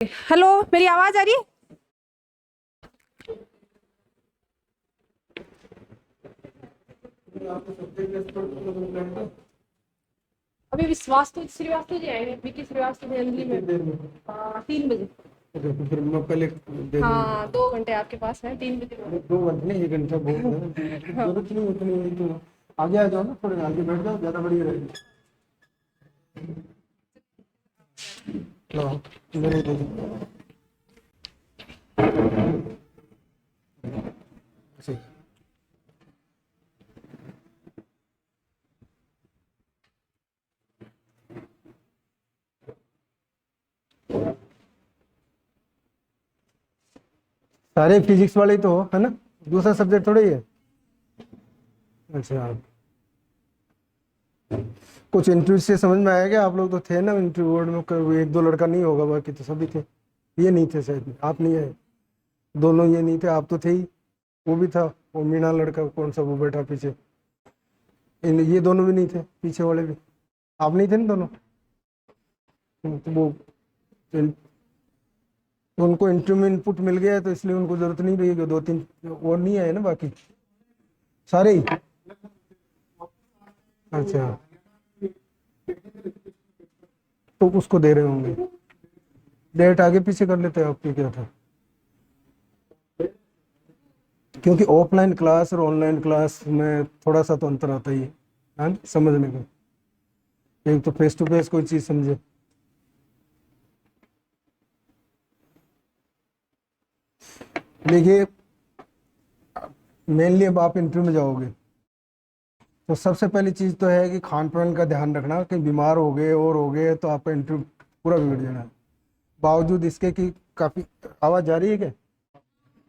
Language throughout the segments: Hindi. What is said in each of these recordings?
हेलो, मेरी आवाज आ रही है? अभी विश्वास श्रीवास्तव जी आएंगे, विकी श्रीवास्तव जी अंजलि में। हाँ, 3 बजे। तो फिर मैं पहले दे हाँ, 2 घंटे आपके पास है, 3 बजे। 2 घंटे नहीं, 1 घंटा बहुत है। जरूरत नहीं उतनी, तो आगे आ जाओ ना, थोड़े आगे बैठ जाओ, ज्यादा बढ़िया रहेगी। लो, मेरे दे दो। ऐसे। सारे फिजिक्स वाले ही तो हो, है ना? दूसरा सब्जेक्ट थोड़ा ही है। अच्छा, कुछ इंटरव्यू से समझ में आया क्या? आप लोग तो थे ना इंटरव्यू बोर्ड में, कोई एक दो लड़का नहीं होगा, बाकी तो सभी थे। ये नहीं थे शायद, आप नहीं है। दोनों ये नहीं थे, आप तो थे ही। वो भी था, वो मीणा लड़का कौन सा, वो बैठा पीछे। ये दोनों भी नहीं थे, पीछे वाले भी। आप नहीं थे ना दोनों। तो वो तो उनको इंटरव्यू में इनपुट मिल गया है, तो इसलिए उनको जरूरत नहीं रही कि 2-3 और नहीं आए ना, बाकी सारे ही। अच्छा, तो उसको दे रहे होंगे। डेट आगे पीछे कर लेते हैं, आपके क्या था? क्योंकि ऑफलाइन क्लास और ऑनलाइन क्लास में थोड़ा सा तो अंतर आता ही है, हाँ, समझने का। एक तो फेस टू फेस कोई चीज समझे। देखिए, मेनली अब आप इंटरव्यू में जाओगे तो सबसे पहली चीज तो है कि खान पान का ध्यान रखना, कि बीमार हो गए और हो गए तो आपका इंटरव्यू पूरा बिगड़ जाना है। बावजूद इसके कि काफी आवाज जा रही है क्या?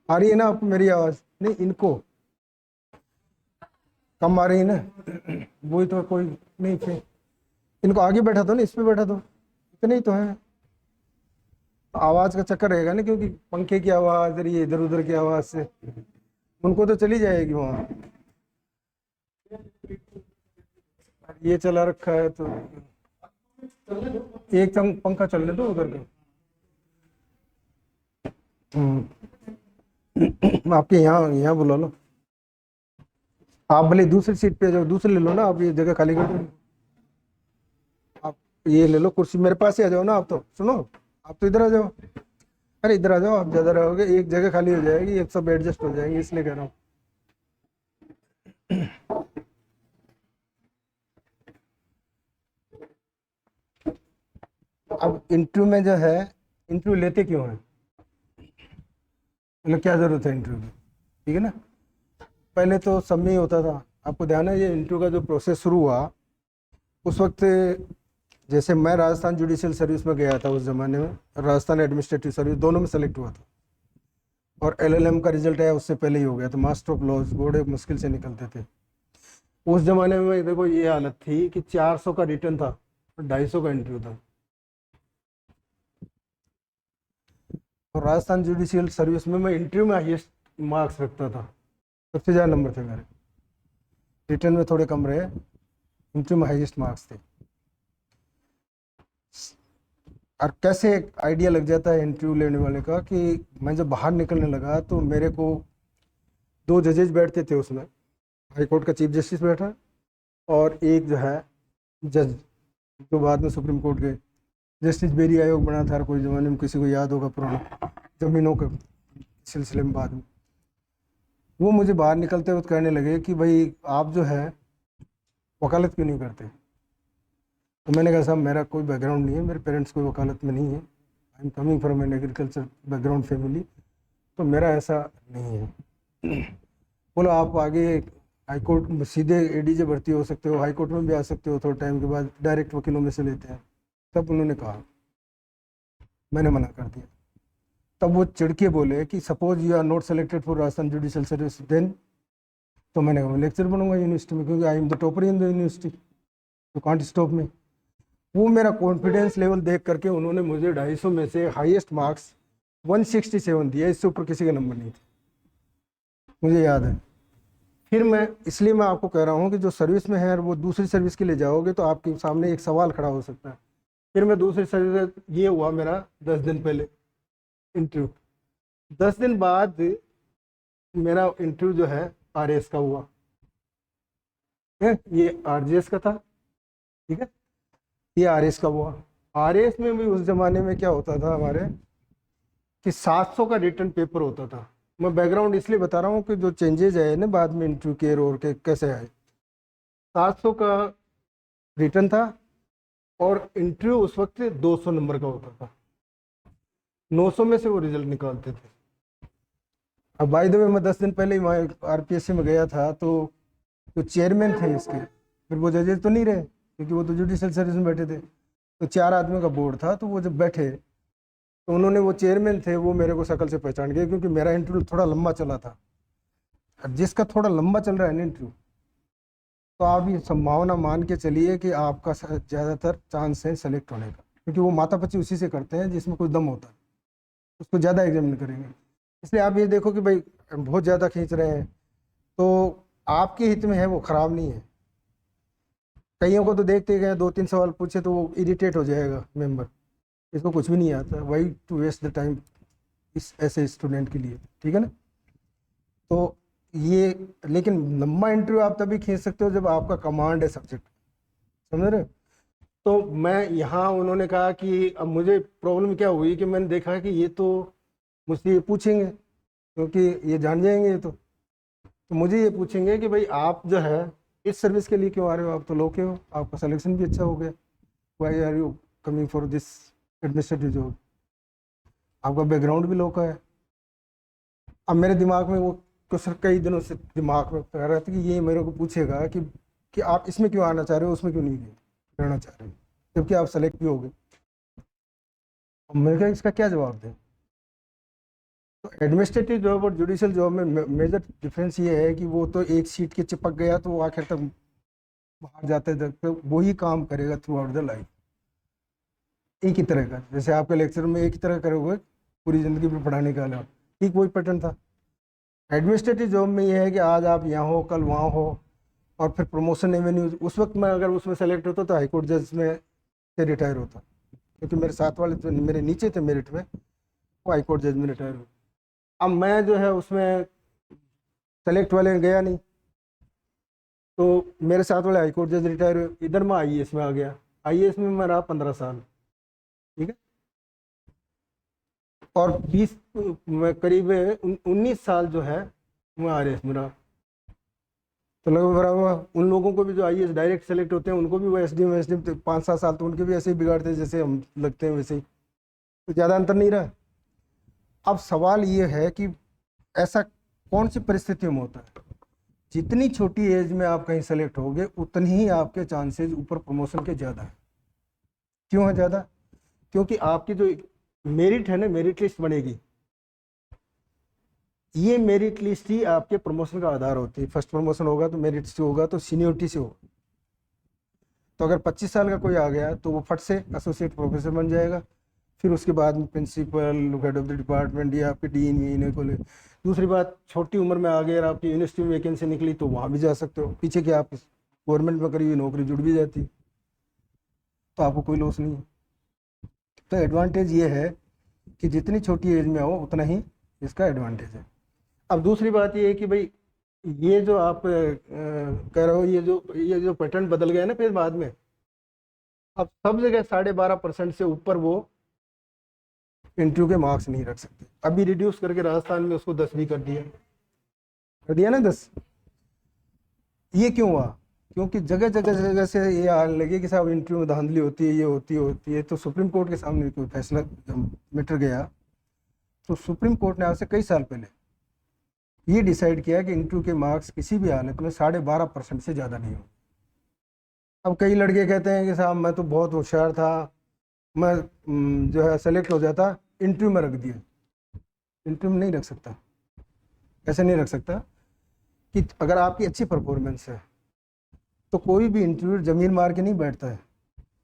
आ रही है ना आपको मेरी आवाज? नहीं, इनको कम आ रही है ना। वही तो, कोई नहीं थे। इनको आगे बैठा दो ना, इस पे बैठा दो, इतने ही तो है। आवाज का चक्कर रहेगा ना, क्योंकि पंखे की आवाज और ये इधर उधर की आवाज से उनको तो चली जाएगी वहां। ये चला रखा है तो एक पंखा चलने दो उधर का। आपके यहाँ यहाँ बुला लो। आप भले दूसरी सीट पे जाओ, दूसरी ले लो ना, आप ये जगह खाली कर दो। आप ये ले लो कुर्सी, मेरे पास ही आ जाओ ना। आप तो सुनो, आप तो इधर आ जाओ। अरे इधर आ जाओ, आप ज्यादा रहोगे, एक जगह खाली हो जाएगी, एक सब एडजस्ट हो जाएंगे, इसलिए कह रहा हूँ। अब इंटरव्यू में जो है, इंटरव्यू लेते क्यों है, मतलब क्या जरूरत है इंटरव्यू की? ठीक है ना। पहले तो सब में ही होता था, आपको ध्यान है, ये इंटरव्यू का जो प्रोसेस शुरू हुआ उस वक्त, जैसे मैं राजस्थान जुडिशियल सर्विस में गया था उस जमाने में, राजस्थान एडमिनिस्ट्रेटिव सर्विस, दोनों में सेलेक्ट हुआ था। और एलएलएम का रिजल्ट आया उससे पहले ही हो गया था। मास्टर ऑफ लॉज बड़े मुश्किल से निकलते थे उस जमाने में। देखो ये हालत थी कि 400 का रिटर्न था और 250 का इंटरव्यू था। और राजस्थान जुडिशियल सर्विस में मैं इंटरव्यू में हाईएस्ट मार्क्स रखता था, सबसे ज़्यादा नंबर थे मेरे। रिटर्न में थोड़े कम रहे, इंटरव्यू में हाईएस्ट मार्क्स थे। और कैसे आइडिया लग जाता है इंटरव्यू लेने वाले का, कि मैं जब बाहर निकलने लगा तो मेरे को 2 जजेज बैठते थे उसमें। हाई कोर्ट का चीफ जस्टिस बैठा और एक जो है जज, जो बाद में सुप्रीम कोर्ट गए। जस्टिस बेरी आयोग बना था, हर कोई ज़माने में किसी को याद होगा, पुराना जमीनों के सिलसिले में। बाद में वो मुझे बाहर निकलते वक्त कहने लगे कि भाई आप जो है वकालत क्यों नहीं करते। तो मैंने कहा साहब मेरा कोई बैकग्राउंड नहीं है, मेरे पेरेंट्स कोई वकालत में नहीं है, I am coming from an agriculture background family, तो मेरा ऐसा नहीं है। बोलो आप आगे हाई कोर्ट में सीधे एडीजे भर्ती हो सकते हो, हाई कोर्ट में भी आ सकते हो, थोड़े टाइम के बाद डायरेक्ट वकीलों में से लेते हैं। तब उन्होंने कहा, मैंने मना कर दिया। तब वो चिढ़ के बोले कि suppose you are not selected for Rajasthan judicial service then. तो मैंने कहा लेक्चर बनूंगा यूनिवर्सिटी में, क्योंकि I am the topper in the university, you can't stop me. वो मेरा कॉन्फिडेंस लेवल देख करके उन्होंने मुझे 250 में से हाईएस्ट मार्क्स 167 दिया, इससे ऊपर किसी का नंबर नहीं था, मुझे याद है। फिर मैं, इसलिए मैं आपको कह रहा हूँ कि जो सर्विस में है और वो दूसरी सर्विस के लिए जाओगे तो आपके सामने एक सवाल खड़ा हो सकता है। फिर मैं दूसरी सर्विस, ये हुआ मेरा 10 दिन पहले, इंटरव्यू। 10 दिन बाद मेरा इंटरव्यू जो है आरएएस का हुआ है, ये आरजेएस का था, ठीक है, ये आरएएस का हुआ। आरएएस में भी उस जमाने में क्या होता था हमारे कि 700 का रिटर्न पेपर होता था। मैं बैकग्राउंड इसलिए बता रहा हूँ कि जो चेंजेज आए ना बाद में इंटरव्यू के और के कैसे आए। 700 का रिटर्न था और इंटरव्यू उस वक्त 200 नंबर का होता था। 900 में से वो रिजल्ट निकालते थे। अब बाय द वे मैं 10 दिन पहले ही वहाँ आरपीएससी में गया था, तो जो चेयरमैन थे इसके, फिर वो जजेज तो नहीं रहे क्योंकि वो तो जुडिशल सर्विस में बैठे थे, तो 4 आदमियों का बोर्ड था। तो वो जब बैठे तो उन्होंने, वो चेयरमैन थे, वो मेरे को शक्ल से पहचान गए क्योंकि मेरा इंटरव्यू थोड़ा लंबा चला था। जिसका थोड़ा लंबा चल रहा है ना इंटरव्यू, तो आप ये संभावना मान के चलिए कि आपका ज़्यादातर चांस है सेलेक्ट होने का, क्योंकि वो मातापची उसी से करते हैं जिसमें कोई दम होता है, उसको ज़्यादा एग्जामिन करेंगे। इसलिए आप ये देखो कि भाई बहुत ज़्यादा खींच रहे हैं तो आपके हित में है, वो ख़राब नहीं है। कईयों को तो देखते गए 2-3 सवाल पूछे तो वो इरिटेट हो जाएगा मेंबर, इसको कुछ भी नहीं आता, why to waste the time इस ऐसे स्टूडेंट के लिए, ठीक है ना। तो ये, लेकिन लंबा इंटरव्यू आप तभी खींच सकते हो जब आपका कमांड है सब्जेक्ट, समझ रहे हो। तो मैं यहाँ, उन्होंने कहा कि अब मुझे प्रॉब्लम क्या हुई कि मैंने देखा कि ये तो मुझसे ये पूछेंगे क्योंकि ये जान जाएंगे ये तो मुझे ये पूछेंगे कि भाई आप जो है इस सर्विस के लिए क्यों आ रहे हो, आप तो लो के हो, आपका सिलेक्शन भी अच्छा हो गया, why are you coming for this administrative job, आपका बैकग्राउंड भी लो का है। अब मेरे दिमाग में वो क्वेश्चन कई दिनों से दिमाग में कर रहा था कि ये मेरे को पूछेगा कि आप इसमें क्यों आना चाह रहे हो, उसमें क्यों नहीं रहना चाह रहे हो, जबकि आप सेलेक्ट भी हो गए। अब मेरे को इसका क्या जवाब दें। तो एडमिनिस्ट्रेटिव जॉब और जुडिशियल जॉब में मेजर डिफरेंस ये है कि वो तो एक सीट के चिपक गया तो वो आखिर तक बाहर जाते तक वही काम करेगा थ्रू आउट द लाइफ, एक ही तरह का। जैसे आपके लेक्चर में एक ही तरह करोगे पूरी ज़िंदगी में पढ़ाने का अलावा, ठीक वही पैटर्न था। एडमिनिस्ट्रेटिव जॉब में ये है कि आज आप यहाँ हो, कल वहाँ हो, और फिर प्रमोशन एवेन्यू। उस वक्त मैं अगर उसमें सेलेक्ट होता तो हाईकोर्ट जज में से रिटायर होता, क्योंकि मेरे साथ वाले जो मेरे नीचे थे मेरिट में, वो हाईकोर्ट जज में रिटायर हुए। अब मैं जो है उसमें सेलेक्ट वाले गया नहीं, तो मेरे साथ वाले हाईकोर्ट जज रिटायर हुए, इधर मैं आईएएस में आ गया। आईएएस में मैं रहा 15 साल, ठीक है, और 20 में करीब 19 साल जो है मैं आरएएस में रहा। तो लगभग बराबर उन लोगों को भी जो आईएएस डायरेक्ट सेलेक्ट होते हैं उनको भी वो एसडीएम 5-7 साल तो उनके भी ऐसे ही बिगाड़ते हैं जैसे हम लगते हैं वैसे ही, तो ज़्यादा अंतर नहीं रहा। अब सवाल ये है कि ऐसा कौन सी परिस्थितियों में होता है, जितनी छोटी एज में आप कहीं सेलेक्ट होगे उतनी ही आपके चांसेस ऊपर प्रमोशन के ज़्यादा है। क्यों है ज़्यादा? क्योंकि आपकी जो मेरिट है ना, मेरिट लिस्ट बनेगी, ये मेरिट लिस्ट ही आपके प्रमोशन का आधार होती है। फर्स्ट प्रमोशन होगा तो मेरिट से होगा, तो सीनियोरिटी से होगा। तो अगर 25 साल का कोई आ गया तो वो फट से एसोसिएट प्रोफेसर बन जाएगा, फिर उसके बाद में principal, head of the department या आपके डीन वीन को ले। दूसरी बात, छोटी उम्र में आ गए और आपकी यूनिवर्सिटी में वैकेंसी निकली तो वहाँ भी जा सकते हो, पीछे की आप गवर्नमेंट में करी हुई नौकरी जुड़ भी जाती, तो आपको कोई लॉस नहीं है। तो एडवांटेज ये है कि जितनी छोटी एज में हो उतना ही इसका एडवांटेज है। अब दूसरी बात ये है कि भाई ये जो आप कह रहे हो, ये जो पैटर्न बदल गया ना फिर बाद में, अब सब जगह 12.5% से ऊपर वो इंटरव्यू के मार्क्स नहीं रख सकते। अभी रिड्यूस करके राजस्थान में उसको 10 भी कर दिया ना 10। ये क्यों हुआ? क्योंकि जगह जगह से ये आने लगे कि साहब इंटरव्यू में धांधली होती है, ये होती है। तो सुप्रीम कोर्ट के सामने कोई फैसला मैटर गया, तो सुप्रीम कोर्ट ने आज से कई साल पहले ये डिसाइड किया कि इंटरव्यू के मार्क्स किसी भी हालत में 12.5% से ज़्यादा नहीं हो। अब कई लड़के कहते हैं कि साहब मैं तो बहुत होशियार था, मैं जो है सेलेक्ट हो जाता, इंटरव्यू में रख दिया। इंटरव्यू में नहीं रख सकता, ऐसे नहीं रख सकता कि अगर आपकी अच्छी परफॉर्मेंस है तो कोई भी इंटरव्यू जमीन मार के नहीं बैठता है,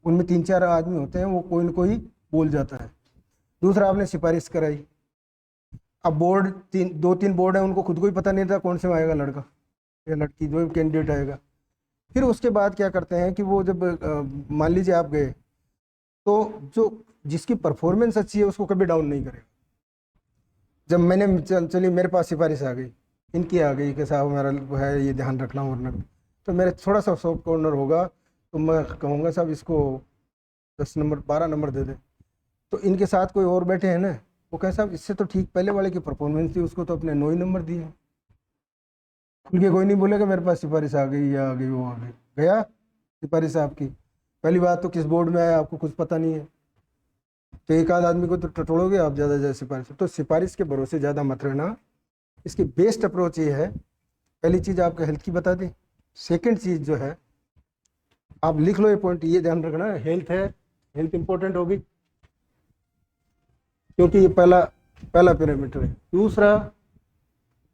उनमें 3-4 आदमी होते हैं, वो कोई न कोई बोल जाता है। दूसरा, आपने सिफारिश कराई, अब बोर्ड 2-3 बोर्ड है, उनको खुद को ही पता नहीं था कौन से में आएगा लड़का या लड़की, जो कैंडिडेट आएगा। फिर उसके बाद क्या करते हैं कि वो जब मान लीजिए आप गए, तो जो जिसकी परफॉर्मेंस अच्छी है उसको कभी डाउन नहीं करेगा, जब मैंने चली मेरे पास सिफारिश आ गई, इनकी आ गई कि साहब हमारा वो है, ये ध्यान रखना वरना, तो मेरे थोड़ा सा सॉफ्ट कॉर्नर होगा तो मैं कहूँगा साहब इसको 10 नंबर 12 नंबर दे दे। तो इनके साथ कोई और बैठे हैं ना, वो कहे साहब इससे तो ठीक पहले वाले की परफॉर्मेंस थी, उसको तो अपने 9 ही नंबर दिए। खुल के कोई नहीं बोलेगा मेरे पास सिफारिश आ गई, या आ गई वो आ गई, गया सिफारिश आपकी। पहली बात तो किस बोर्ड में आया आपको कुछ पता नहीं है, तो एक आध आदमी को तो टटोलोगे आप ज़्यादा ज़्यादा सिफारिश। तो सिफारिश के भरोसे ज़्यादा मत रहना। इसकी बेस्ट अप्रोच ये है, पहली चीज़ आपके हेल्थ की बता दी। सेकंड चीज़ जो है, आप लिख लो ये पॉइंट, ये ध्यान रखना, हेल्थ है, हेल्थ इंपॉर्टेंट होगी क्योंकि ये पहला पहला पैरामीटर है। दूसरा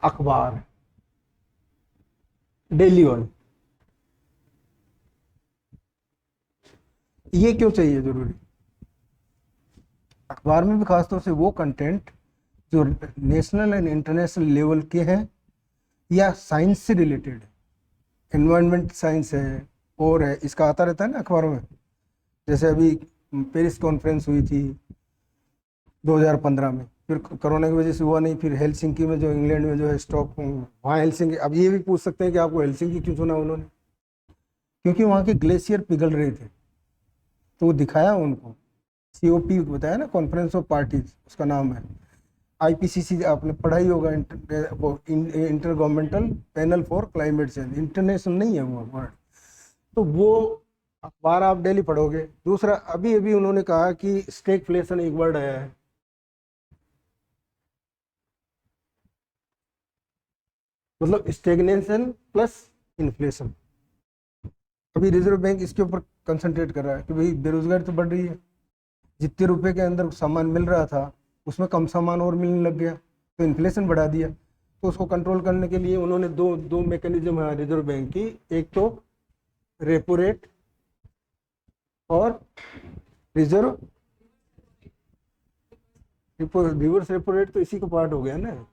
अखबार, डेली वन, ये क्यों चाहिए जरूरी? अखबार में भी खासतौर से वो कंटेंट जो नेशनल एंड इंटरनेशनल लेवल के हैं या साइंस से रिलेटेड है, एनवायरनमेंट साइंस है और है, इसका आता रहता है ना अखबारों में। जैसे अभी पेरिस कॉन्फ्रेंस हुई थी 2015 में, फिर कोरोना की वजह से हुआ नहीं, फिर हेलसिंकी में जो इंग्लैंड में जो है स्टॉक, वहाँ हेलसिंकी। अब ये भी पूछ सकते हैं कि आपको हेलसिंकी क्यों चुना उन्होंने, क्योंकि वहाँ के ग्लेशियर पिघल रहे थे, तो वो दिखाया उनको। COP बताया ना, कॉन्फ्रेंस ऑफ पार्टीज उसका नाम है। IPCC आपने पढ़ा ही होगा, inter governmental panel for climate change, international नहीं है वो वर्ड। तो वो अखबार आप डेली पढ़ोगे। दूसरा, अभी अभी उन्होंने कहा कि स्टैगफ्लेशन एक वर्ड आया है, मतलब स्टेगनेशन प्लस इन्फ्लेशन। अभी रिजर्व बैंक इसके ऊपर कंसंट्रेट कर रहा है कि भाई बेरोजगारी तो बढ़ रही है, जितने रुपए के अंदर सामान मिल रहा था उसमें कम सामान और मिलने लग गया, तो इन्फ्लेशन बढ़ा दिया। तो उसको कंट्रोल करने के लिए उन्होंने दो मैकेनिज्म है रिजर्व बैंक की, एक तो रेपो रेट और रिजर्व रिवर्स रेपो रेट, तो इसी का पार्ट हो गया ना।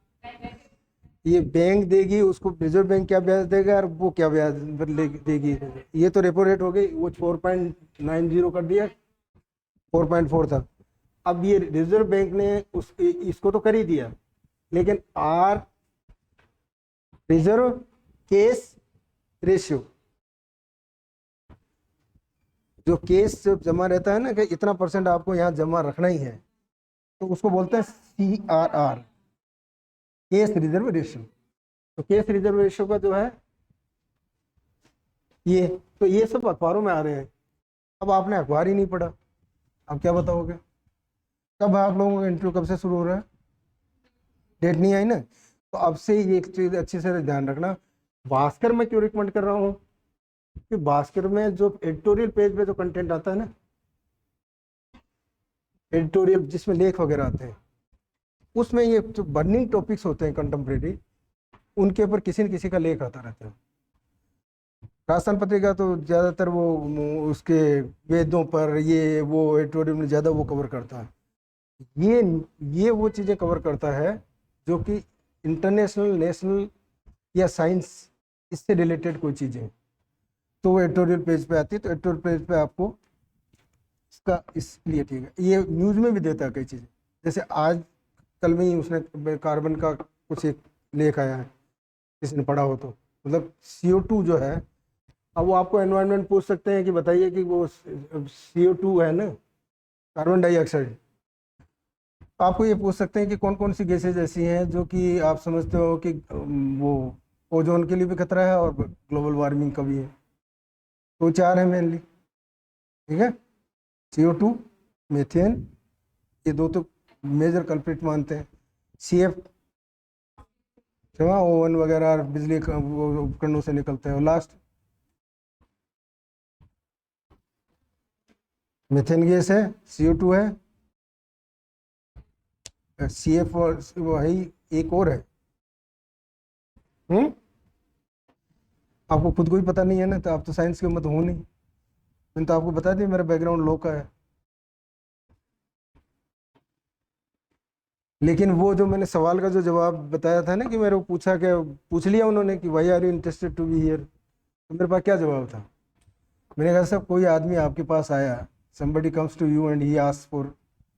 ये बैंक देगी उसको, रिजर्व बैंक क्या ब्याज देगा और वो क्या ब्याज देगी। ये तो रेपो रेट हो गई, वो 4.90 कर दिया, 4.4 था। अब ये रिजर्व बैंक ने इसको तो कर ही दिया, लेकिन आर रिजर्व केस रेशियो, जो केस जमा रहता है ना कि इतना % आपको यहाँ जमा रखना ही है, तो उसको बोलते हैं CRR, केस रिजर्व रेशियो। तो केस रिजर्व रेशियो का जो है ये, तो ये सब अखबारों में आ रहे हैं। अब आपने अखबार ही नहीं पढ़ा, अब क्या बताओगे? कब आप लोगों का इंटरव्यू कब से शुरू हो रहा है? डेट नहीं आई ना, तो अब से ये एक चीज अच्छे से ध्यान रखना। भास्कर में क्यों रिकमेंड कर रहा हूँ कि भास्कर में जो एडिटोरियल पेज पे जो कंटेंट आता है ना, एडिटोरियल जिसमें लेख वगैरह आते हैं, उसमें ये जो बर्निंग टॉपिक्स होते हैं कंटेम्प्रेरी, उनके ऊपर किसी न किसी का लेख आता रहता है। राजस्थान पत्रिका तो ज़्यादातर वो उसके वेदों पर ये वो एडिटोरियल में ज़्यादा वो कवर करता है। ये वो चीज़ें कवर करता है जो कि इंटरनेशनल, नेशनल या साइंस, इससे रिलेटेड कोई चीज़ें, तो वो एडिटोरियल पेज पे आती है। तो एडिटोरियल पेज पे आपको इसका इसलिए ठीक है। ये न्यूज़ में भी देता है कई चीज़ें, जैसे आज कल में ही उसने कार्बन का कुछ एक लेख आया है, किसी ने पढ़ा हो तो, मतलब CO2 जो है, अब वो आपको एनवायरनमेंट पूछ सकते हैं कि बताइए कि वो CO2 है ना, कार्बन डाइऑक्साइड, आपको ये पूछ सकते हैं कि कौन कौन सी गैसेज ऐसी हैं जो कि आप समझते हो कि वो ओजोन के लिए भी खतरा है और ग्लोबल वार्मिंग का भी है। तो 4 है मेनली, ठीक है, CO2, मीथेन, ये 2 तो मेजर कल्प्रिट मानते हैं। CF ओवन वगैरह बिजली उपकरणों से निकलते हैं। और लास्ट मीथेन गैस है, CO2 है, CF और वही एक और है। आपको खुद को ही पता नहीं है ना, तो आप तो साइंस के मत हो नहीं। मैंने तो आपको बता दिया मेरा बैकग्राउंड लॉ का है। लेकिन वो जो मैंने सवाल का जो जवाब बताया था ना कि मेरे को पूछा, क्या पूछ लिया उन्होंने कि why are you interested to be here, तो मेरे पास क्या जवाब था? मैंने कहा सब, कोई आदमी आपके पास आया, somebody comes to you and he asks for,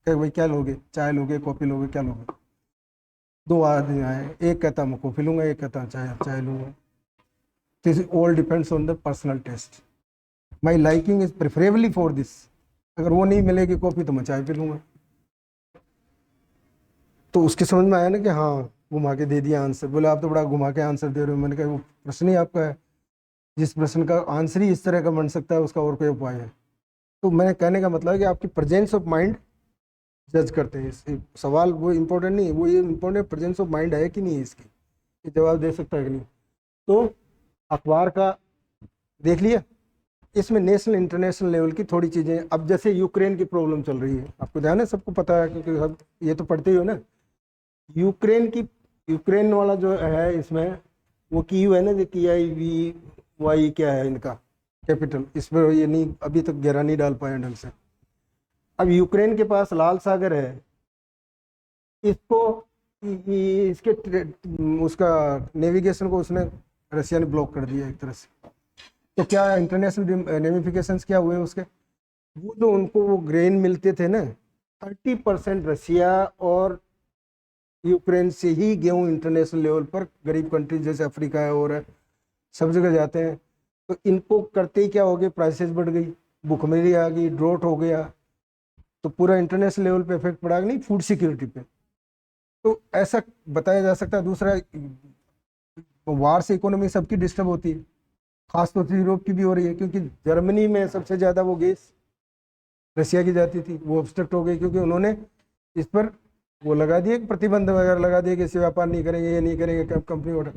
क्या भाई क्या लोगे, चाय लोगे, कॉफी लोगे, क्या लोगे? दो आदमी आए, एक कहता मैं कॉफ़ी लूँगा, एक कहता चाय चाय लूँगा। This all depends on the personal taste. My liking is preferably for this. अगर वो नहीं मिलेगी कॉफ़ी तो मैं चाय पी लूँगा। तो उसके समझ में आया ना कि हाँ, घुमा के दे दिया आंसर। बोले आप तो बड़ा घुमा के आंसर दे रहे हो। मैंने कहा वो प्रश्न ही आपका है, जिस प्रश्न का आंसर ही इस तरह का बन सकता है उसका और कोई उपाय है। तो मैंने कहने का मतलब है कि आपकी प्रेजेंस ऑफ माइंड जज करते हैं। इस सवाल वो इम्पोर्टेंट नहीं है, वो ये इम्पोर्टेंट प्रेजेंस ऑफ माइंड है कि नहीं है, इसकी ये जवाब दे सकता है कि नहीं। तो अखबार का देख लिया, इसमें नेशनल इंटरनेशनल लेवल की थोड़ी चीज़ें। अब जैसे यूक्रेन की प्रॉब्लम चल रही है, आपको ध्यान है, सबको पता है क्योंकि सब ये तो पढ़ते ही हो ना। यूक्रेन वाला जो है इसमें वो कीव है ना, जो KIVY क्या है इनका कैपिटल, इस पर ये नहीं अभी तक गहरा नहीं डाल पाए ढंग से। अब यूक्रेन के पास लाल सागर है, इसको इसके उसका नेविगेशन को उसने रशिया ने ब्लॉक कर दिया एक तरह से। तो क्या इंटरनेशनल नेमिफिकेशंस क्या हुए उसके, वो जो उनको वो ग्रेन मिलते थे ना, 30% रशिया और यूक्रेन से ही गेहूँ इंटरनेशनल लेवल पर गरीब कंट्रीज जैसे अफ्रीका है और है, सब जगह जाते हैं। तो इनको करते ही क्या हो गया, प्राइसेस बढ़ गई, भूखमरी आ गई, ड्रॉट हो गया, तो पूरा इंटरनेशनल लेवल पे इफेक्ट पड़ा नहीं फूड सिक्योरिटी पे। तो ऐसा बताया जा सकता है। दूसरा, वार से इकोनॉमी सबकी डिस्टर्ब होती है, खासतौर से यूरोप की भी हो रही है, क्योंकि जर्मनी में सबसे ज़्यादा वो गैस रशिया की जाती थी, वो ऑब्स्ट्रक्ट हो गई क्योंकि उन्होंने इस पर वो लगा दिए, प्रतिबंध वगैरह लगा दिए कि इससे व्यापार नहीं करेंगे, ये नहीं करेंगे, कंपनी ऑर्डर।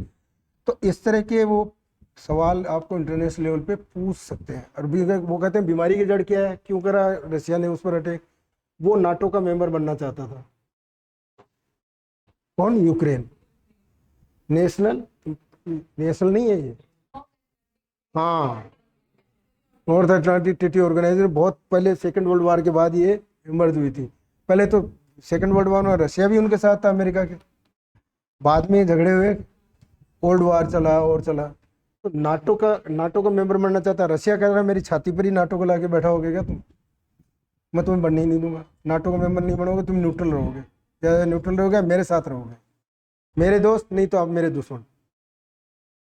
तो इस तरह के वो सवाल आपको इंटरनेशनल लेवल पे पूछ सकते हैं। और भी वो कहते हैं बीमारी की जड़ क्या है, क्यों करा रशिया ने उस पर अटैक। वो नाटो का मेंबर बनना चाहता था। कौन? यूक्रेन। नेशनल नेशनल नहीं है ये, हाँ, नॉर्थ अटलांटिक ट्रीटी ऑर्गेनाइजेशन। बहुत पहले सेकंड वर्ल्ड वार के बाद ये इमर्ज हुई थी। पहले तो सेकंड वर्ल्ड वार में रशिया भी उनके साथ था, अमेरिका के, बाद में झगड़े हुए, कोल्ड वार चला और चला। तो नाटो का मेंबर बनना चाहता है। रशिया कह रहा है मेरी छाती पर ही नाटो को लाके बैठा होगे क्या तुम, मैं तुम्हें बनने ही नहीं दूंगा, नाटो का मेंबर नहीं बनोगे, तुम न्यूट्रल रहोगे, ज़्यादा न्यूट्रल रहोगे, मेरे साथ रहोगे, मेरे दोस्त नहीं तो आप मेरे दुश्मन,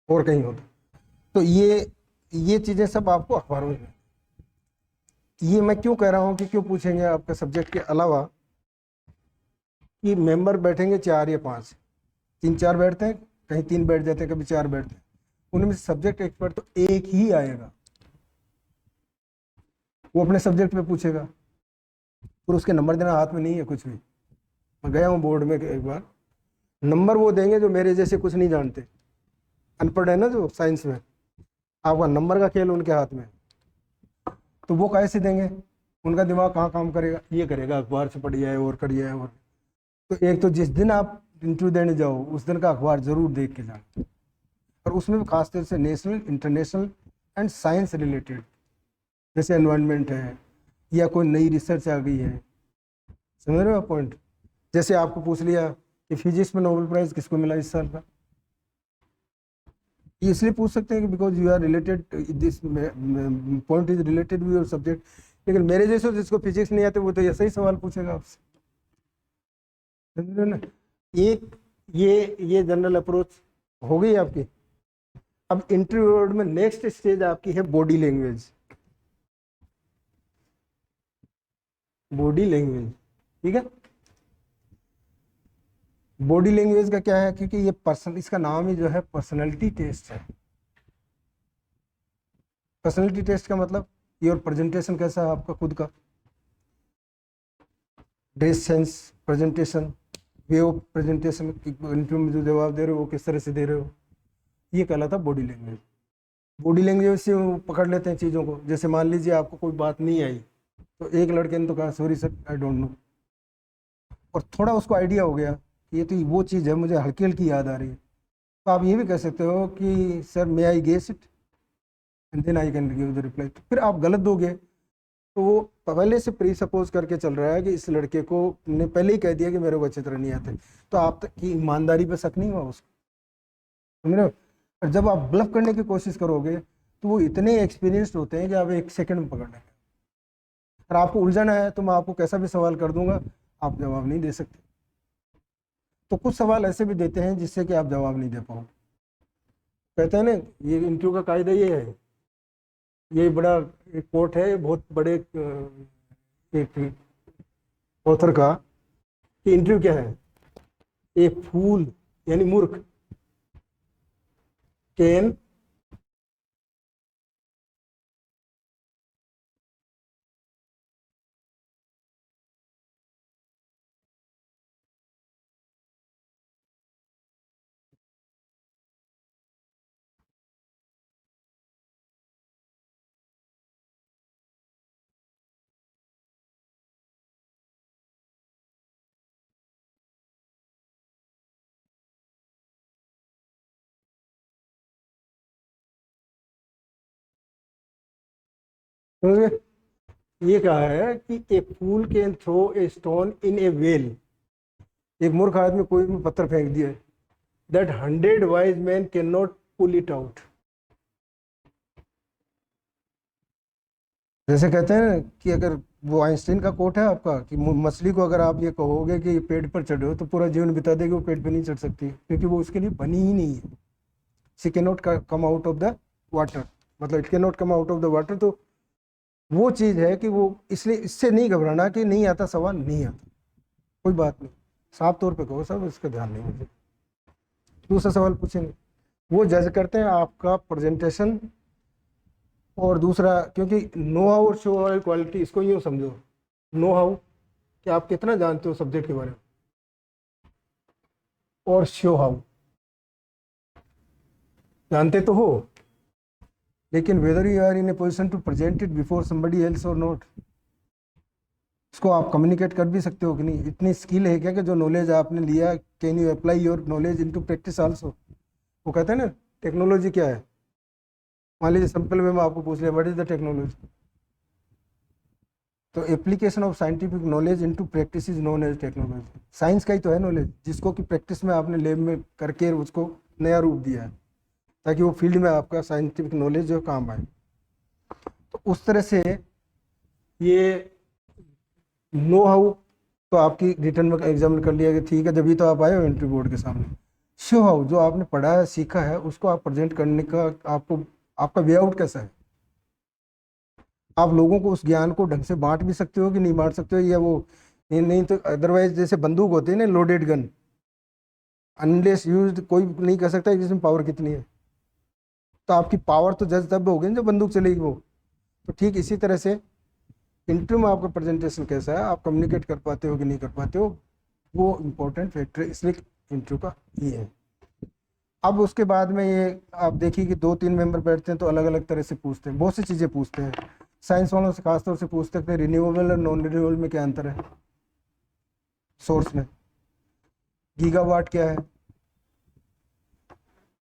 और कहीं होता। तो ये चीज़ें सब आपको अखबारों में। ये मैं क्यों कह रहा हूँ कि क्यों पूछेंगे आपके सब्जेक्ट के अलावा, कि मेंबर बैठेंगे 4 या 5, 3-4 बैठते हैं, कहीं 3 बैठ जाते हैं, कभी 4 बैठते हैं, उनमें सब्जेक्ट एक्सपर्ट तो एक ही आएगा, वो अपने सब्जेक्ट पे पूछेगा, और उसके नंबर देना हाथ में नहीं है कुछ भी। मैं गया हूँ बोर्ड में एक बार, नंबर वो देंगे जो मेरे जैसे कुछ नहीं जानते, अनपढ़ है ना जो साइंस में, आपका नंबर का खेल उनके हाथ में। तो वो कैसे देंगे, उनका दिमाग कहाँ काम करेगा, ये करेगा अखबार से पढ़िए और करिए। और तो एक तो जिस दिन आप इंटरव्यू देने जाओ उस दिन का अखबार जरूर देख के जाना, और उसमें खासतौर से national, international and science related, जैसे एनवायरनमेंट है या कोई नई रिसर्च आ गई है, समझ रहे हो आप पॉइंट। जैसे आपको पूछ लिया कि फिजिक्स में नोबेल प्राइज किसको मिला इस साल का, ये इसलिए पूछ सकते हैं कि because you are related, this point is related with your subject. लेकिन मेरे जैसे जिसको फिजिक्स नहीं आते वो तो ऐसा ही सवाल पूछेगा आपसे, समझ रहे हो ना। एक ये जनरल अप्रोच हो गई आपकी। अब इंटरव्यू में नेक्स्ट स्टेज आपकी है बॉडी लैंग्वेज। बॉडी लैंग्वेज, ठीक है। बॉडी लैंग्वेज का क्या है, क्योंकि ये पर्सन, इसका नाम ही जो है पर्सनैलिटी टेस्ट है। पर्सनैलिटी टेस्ट का मतलब योर प्रेजेंटेशन कैसा है आपका खुद का, dress sense, presentation, way of presentation, interview में जो जवाब दे रहे हो वो किस तरह से दे रहे हो, ये कहलाता बॉडी लैंग्वेज। बॉडी लैंग्वेज से वो पकड़ लेते हैं चीज़ों को। जैसे मान लीजिए आपको कोई बात नहीं आई, तो एक लड़के ने तो कहा sorry sir I don't know, और थोड़ा उसको आइडिया हो गया कि ये तो वो चीज़ है, मुझे हल्की हल्की याद आ रही है, तो आप ये भी कह सकते हो कि sir may I guess it and then I can give the reply. तो फिर आप गलत दोगे, तो वो पहले से प्री सपोज करके चल रहा है कि इस लड़के को ने पहले ही कह दिया कि मेरे को अच्छी तरह नहीं आते, तो आप तक की ईमानदारी पे शक नहीं हुआ उसको, समझ रहे हो। और जब आप ब्लफ करने की कोशिश करोगे तो वो इतने एक्सपीरियंस्ड होते हैं कि आप 1 सेकंड में पकड़ लेंगे। और आपको उलझना है तो मैं आपको कैसा भी सवाल कर दूंगा, आप जवाब नहीं दे सकते। तो कुछ सवाल ऐसे भी देते हैं जिससे कि आप जवाब नहीं दे पाओ। कहते हैं ना, ये इंटरव्यू का कायदा ये है, ये बड़ा एक कोट है बहुत बड़े एक ऑथर का, कि इंटरव्यू क्या है, ए फूल यानी मूर्ख कैन ये कहा है कि a fool can throw a stone in a well, एक मूर्ख आदमी कोई भी पत्थर फेंक दिया, that 100 wise man can not pull it out. जैसे कहते हैं ना कि अगर वो आइंस्टीन का कोट है आपका, कि मछली को अगर आप ये कहोगे कि पेड़ पर चढ़ो तो पूरा जीवन बिता देगी, वो पेड़ पर नहीं चढ़ सकती, क्योंकि वो उसके लिए बनी ही नहीं है। She can not come out of the water, मतलब it can not come out of the water. तो वो चीज़ है कि वो इसलिए इससे नहीं घबराना कि नहीं आता, सवाल नहीं आता, कोई बात नहीं, साफ तौर पे कहो सब, इसका ध्यान नहीं मुझे। दूसरा सवाल पूछेंगे, वो जज करते हैं आपका प्रेजेंटेशन, और दूसरा क्योंकि नो हाउ और शो हाउ क्वालिटी, इसको यूँ समझो, नो हाउ कि आप कितना जानते हो सब्जेक्ट के बारे में, और शो हाउ जानते तो हो, लेकिन whether you are in a position to present it before somebody else और नॉट, इसको आप कम्युनिकेट कर भी सकते हो कि नहीं, इतनी स्किल है क्या कि जो नॉलेज आपने लिया, can you apply your knowledge into practice also. वो कहते हैं ना टेक्नोलॉजी क्या है, मान लीजिए सिंपल वे में आपको पूछ लिया व्हाट इज द टेक्नोलॉजी, तो application of scientific knowledge into practice is known as technology. Science का ही तो है नॉलेज, जिसको कि प्रैक्टिस में आपने लैब में करके उसको नया रूप दिया है, ताकि वो फील्ड में आपका साइंटिफिक नॉलेज जो काम आए। तो उस तरह से ये नो हाउ तो आपकी रिटर्न में एग्जामिन कर लिया कि ठीक है, जब भी तो आप आए हो इंटरव्यू बोर्ड के सामने। शो हाउ, जो आपने पढ़ा है सीखा है उसको आप प्रेजेंट करने का आपको आपका वे आउट कैसा है, आप लोगों को उस ज्ञान को ढंग से बांट भी सकते हो कि नहीं बांट सकते हो, या वो नहीं तो अदरवाइज जैसे बंदूक होती है ना लोडेड गन, अनलेस यूज्ड कोई नहीं कर सकता कि इसमें पावर कितनी है, तो आपकी पावर तो जज तब होगी जब बंदूक चलेगी वो। तो ठीक इसी तरह से इंटरव्यू में आपका प्रेजेंटेशन कैसा है, आप कम्युनिकेट कर पाते हो कि नहीं कर पाते हो, वो इम्पोर्टेंट फैक्टर इसलिए इंटरव्यू का ये है। अब उसके बाद में ये आप देखिए कि 2-3 मेंबर बैठते हैं तो अलग अलग तरह से पूछते हैं, बहुत सी चीज़ें पूछते हैं। साइंस वालों से खासतौर से पूछते हैं रिन्यूएबल और नॉन रिन्यूएबल में क्या अंतर है, सोर्स में गीगावाट क्या है।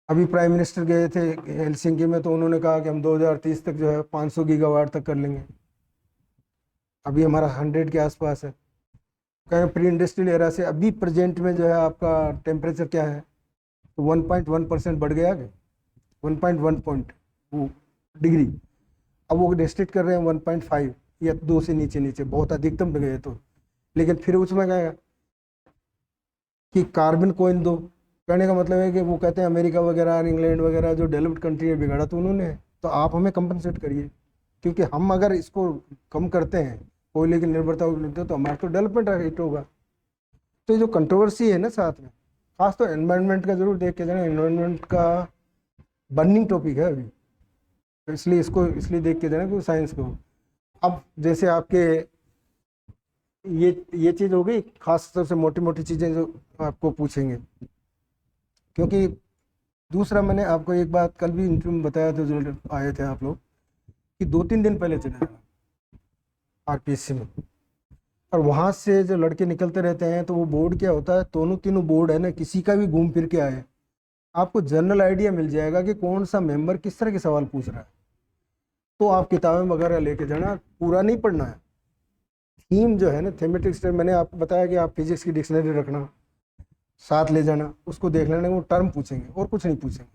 अभी प्राइम मिनिस्टर गए थे हेलसिंकी में, तो उन्होंने कहा कि हम 2030 तक जो है 500 गीगावाट तक कर लेंगे, अभी हमारा 100 के आसपास है। कहें प्री इंडस्ट्रियल एरा से अभी प्रेजेंट में जो है आपका टेम्परेचर क्या है, तो 1.1% बढ़ गया, 1.1 वो डिग्री, अब वो डिस्ट्रिक्ट कर रहे हैं 1.5 या 2 से नीचे नीचे, बहुत अधिकतम गए तो। लेकिन फिर उसमें क्या है कि कार्बन कॉइन दो, कहने का मतलब है कि वो कहते हैं अमेरिका वगैरह इंग्लैंड वगैरह जो डेवलप्ड कंट्री है बिगाड़ा तो उन्होंने है, तो आप हमें कंपनसेट करिए, क्योंकि हम अगर इसको कम करते हैं कोयले की निर्भरता तो हमारा तो डेवलपमेंट हिट होगा। तो ये जो कंट्रोवर्सी है ना साथ में, खास तो एनवायरनमेंट का जरूर देख के जाना, एनवायरनमेंट का बर्निंग टॉपिक है अभी, तो इसलिए इसको इसलिए देख के जाना कि साइंस को। अब जैसे आपके ये चीज़ हो गई, खास तौर से मोटी मोटी चीज़ें जो आपको पूछेंगे, क्योंकि दूसरा मैंने आपको एक बात कल भी इंटरव्यू में बताया था, जो आए थे आप लोग, कि 2-3 दिन पहले चले जाना आरपीएससी में, और वहाँ से जो लड़के निकलते रहते हैं तो वो बोर्ड क्या होता है, दोनों तीनों बोर्ड है ना, किसी का भी घूम फिर के आए, आपको जनरल आइडिया मिल जाएगा कि कौन सा मेंबर किस तरह के सवाल पूछ रहा है। तो आप किताबें वगैरह लेके जाना, पूरा नहीं पढ़ना है, थीम जो है ना थेमेटिक्स, मैंने आपको बताया कि आप फिजिक्स की डिक्शनरी रखना साथ ले जाना, उसको देख लेना, वो टर्म पूछेंगे और कुछ नहीं पूछेंगे।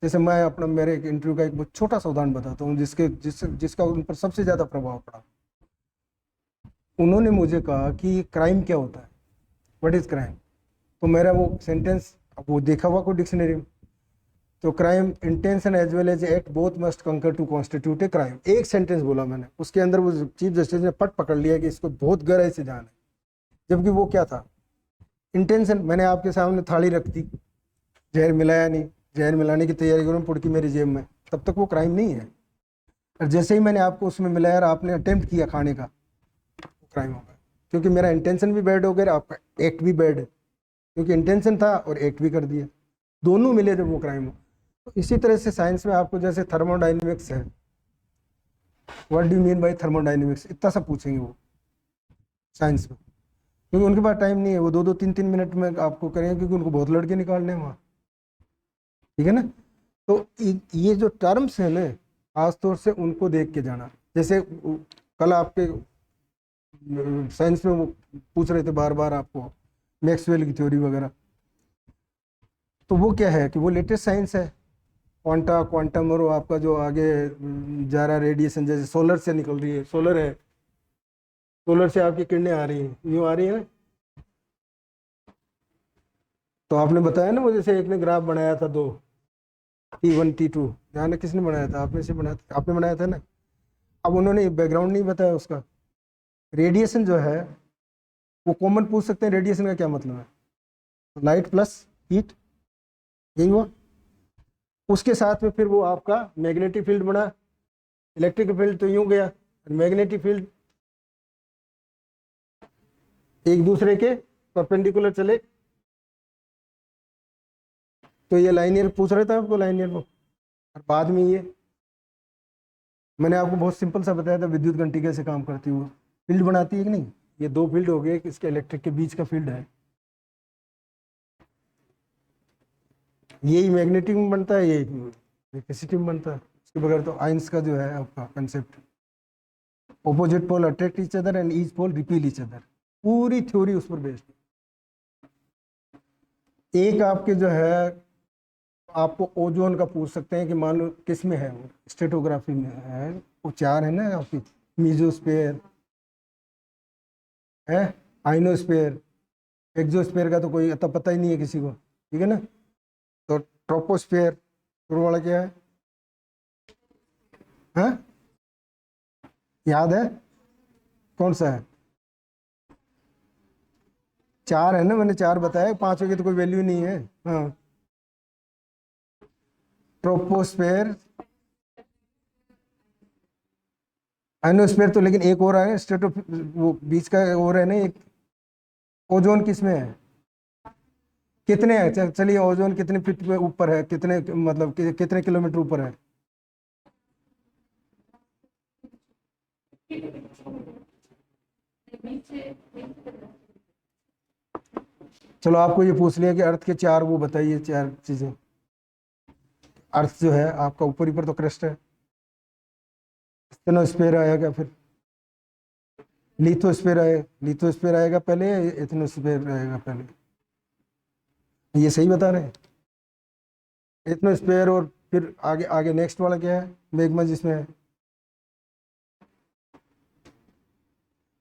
जैसे मैं अपना मेरे एक इंटरव्यू का एक बहुत छोटा सा उदाहरण बताता हूँ जिसका उन पर सबसे ज़्यादा प्रभाव पड़ा। उन्होंने मुझे कहा कि क्राइम क्या होता है, व्हाट इज़ क्राइम, तो मेरा वो सेंटेंस अब वो देखा हुआ को डिक्शनरी में, तो crime intention as well as act both must concur to constitute a crime, एक सेंटेंस बोला मैंने, उसके अंदर वो चीफ जस्टिस ने पट पकड़ लिया कि इसको बहुत गहराई से जाना है, जबकि वो क्या था इंटेंशन। मैंने आपके सामने थाली रख दी, जहर मिलाया नहीं, जहर मिलाने की तैयारी करूँ, पुड़की मेरी जेब में, तब तक वो क्राइम नहीं है। और जैसे ही मैंने आपको उसमें मिलाया और आपने अटेम्प्ट किया खाने का, वो क्राइम होगा, क्योंकि मेरा इंटेंशन भी बैड हो गया, आपका एक्ट भी बैड है, क्योंकि इंटेंशन था और एक्ट भी कर दिया, दोनों मिले जब वो क्राइम हो। तो इसी तरह से साइंस में आपको जैसे थर्मोडाइनमिक्स है, what do mean by thermodynamics, इतना सा पूछेंगे वो साइंस में, क्योंकि उनके पास टाइम नहीं है, वो 2-2 3-3 मिनट में आपको करेंगे, क्योंकि उनको बहुत लड़के निकालने हैं वहाँ, ठीक है ना। तो ये जो टर्म्स है ना, खासतौर से उनको देख के जाना। जैसे कल आपके साइंस में वो पूछ रहे थे बार बार आपको मैक्सवेल की थ्योरी वगैरह, तो वो क्या है कि वो लेटेस्ट साइंस है, क्वांटम और आपका जो आगे जा रहा है रेडिएशन, जैसे सोलर से निकल रही है, सोलर है, सोलर से आपकी किरणें आ रही हैं, यूँ आ रही है ना। तो आपने बताया ना, वो जैसे एक ने ग्राफ बनाया था, 2 T1 T2, ध्यान है किसने बनाया था, आपने से बनाया था, आपने बनाया था ना। अब उन्होंने बैकग्राउंड नहीं बताया उसका। रेडिएशन जो है वो कॉमन पूछ सकते हैं, रेडिएशन का क्या मतलब है, लाइट प्लस हीट, यही हुआ। उसके साथ में फिर वो आपका मैग्नेटिक फील्ड बना, इलेक्ट्रिक फील्ड तो यूं गया, मैग्नेटिक फील्ड एक दूसरे के परपेंडिकुलर चले, तो ये लाइनियर पूछ रहे थे आपको, लाइनियर को। और बाद में ये मैंने आपको बहुत सिंपल सा बताया था, विद्युत घंटी कैसे काम करती है, वो फील्ड बनाती है कि नहीं, ये 2 फील्ड हो गए, इसके इलेक्ट्रिक के बीच का फील्ड है, यही मैग्नेटिक में बनता है, यही इलेक्ट्रिसिटी में बनता है। उसके बगैर तो आइंस का जो है आपका concept, opposite pole attract each other and each pole repel each other, पूरी थ्योरी उस पर बेस्ड है। एक आपके जो है आपको ओजोन का पूछ सकते हैं कि मान लो किस में है, वो स्टेटोग्राफी में है, वो 4 है ना आपकी, मीजोस्फीयर है, आइनोस्फीयर, एक्सोस्फीयर का तो कोई अता पता ही नहीं है किसी को, ठीक है ना। तो ट्रोपोस्फीयर शुरू वाला क्या है, हाँ याद है कौन सा है, 4 है ना, मैंने 4 बताया, 5 की तो कोई वैल्यू नहीं है। हाँ, ट्रोपोस्फेयर, आइनोस्फेयर तो, लेकिन एक और है स्टेटो, वो बीच का और है ना एक, ओजोन किस में है, कितने है, चलिए ओजोन कितने फीट पे ऊपर है, कितने मतलब कितने किलोमीटर ऊपर है, चलो आपको ये पूछ लिया कि अर्थ के 4 वो बताइए, 4 चीजें। अर्थ जो है आपका ऊपर पर तो क्रस्ट है, स्टेनोस्फेयर आएगा, फिर लिथोस्फेयर आएगा, लिथोस्फेयर आएगा पहले या एथनोस्फेयर आएगा पहले, ये सही बता रहे हैं, एथनोस्फेयर, और फिर आगे आगे नेक्स्ट वाला क्या है, मैग्मा जिसमें है,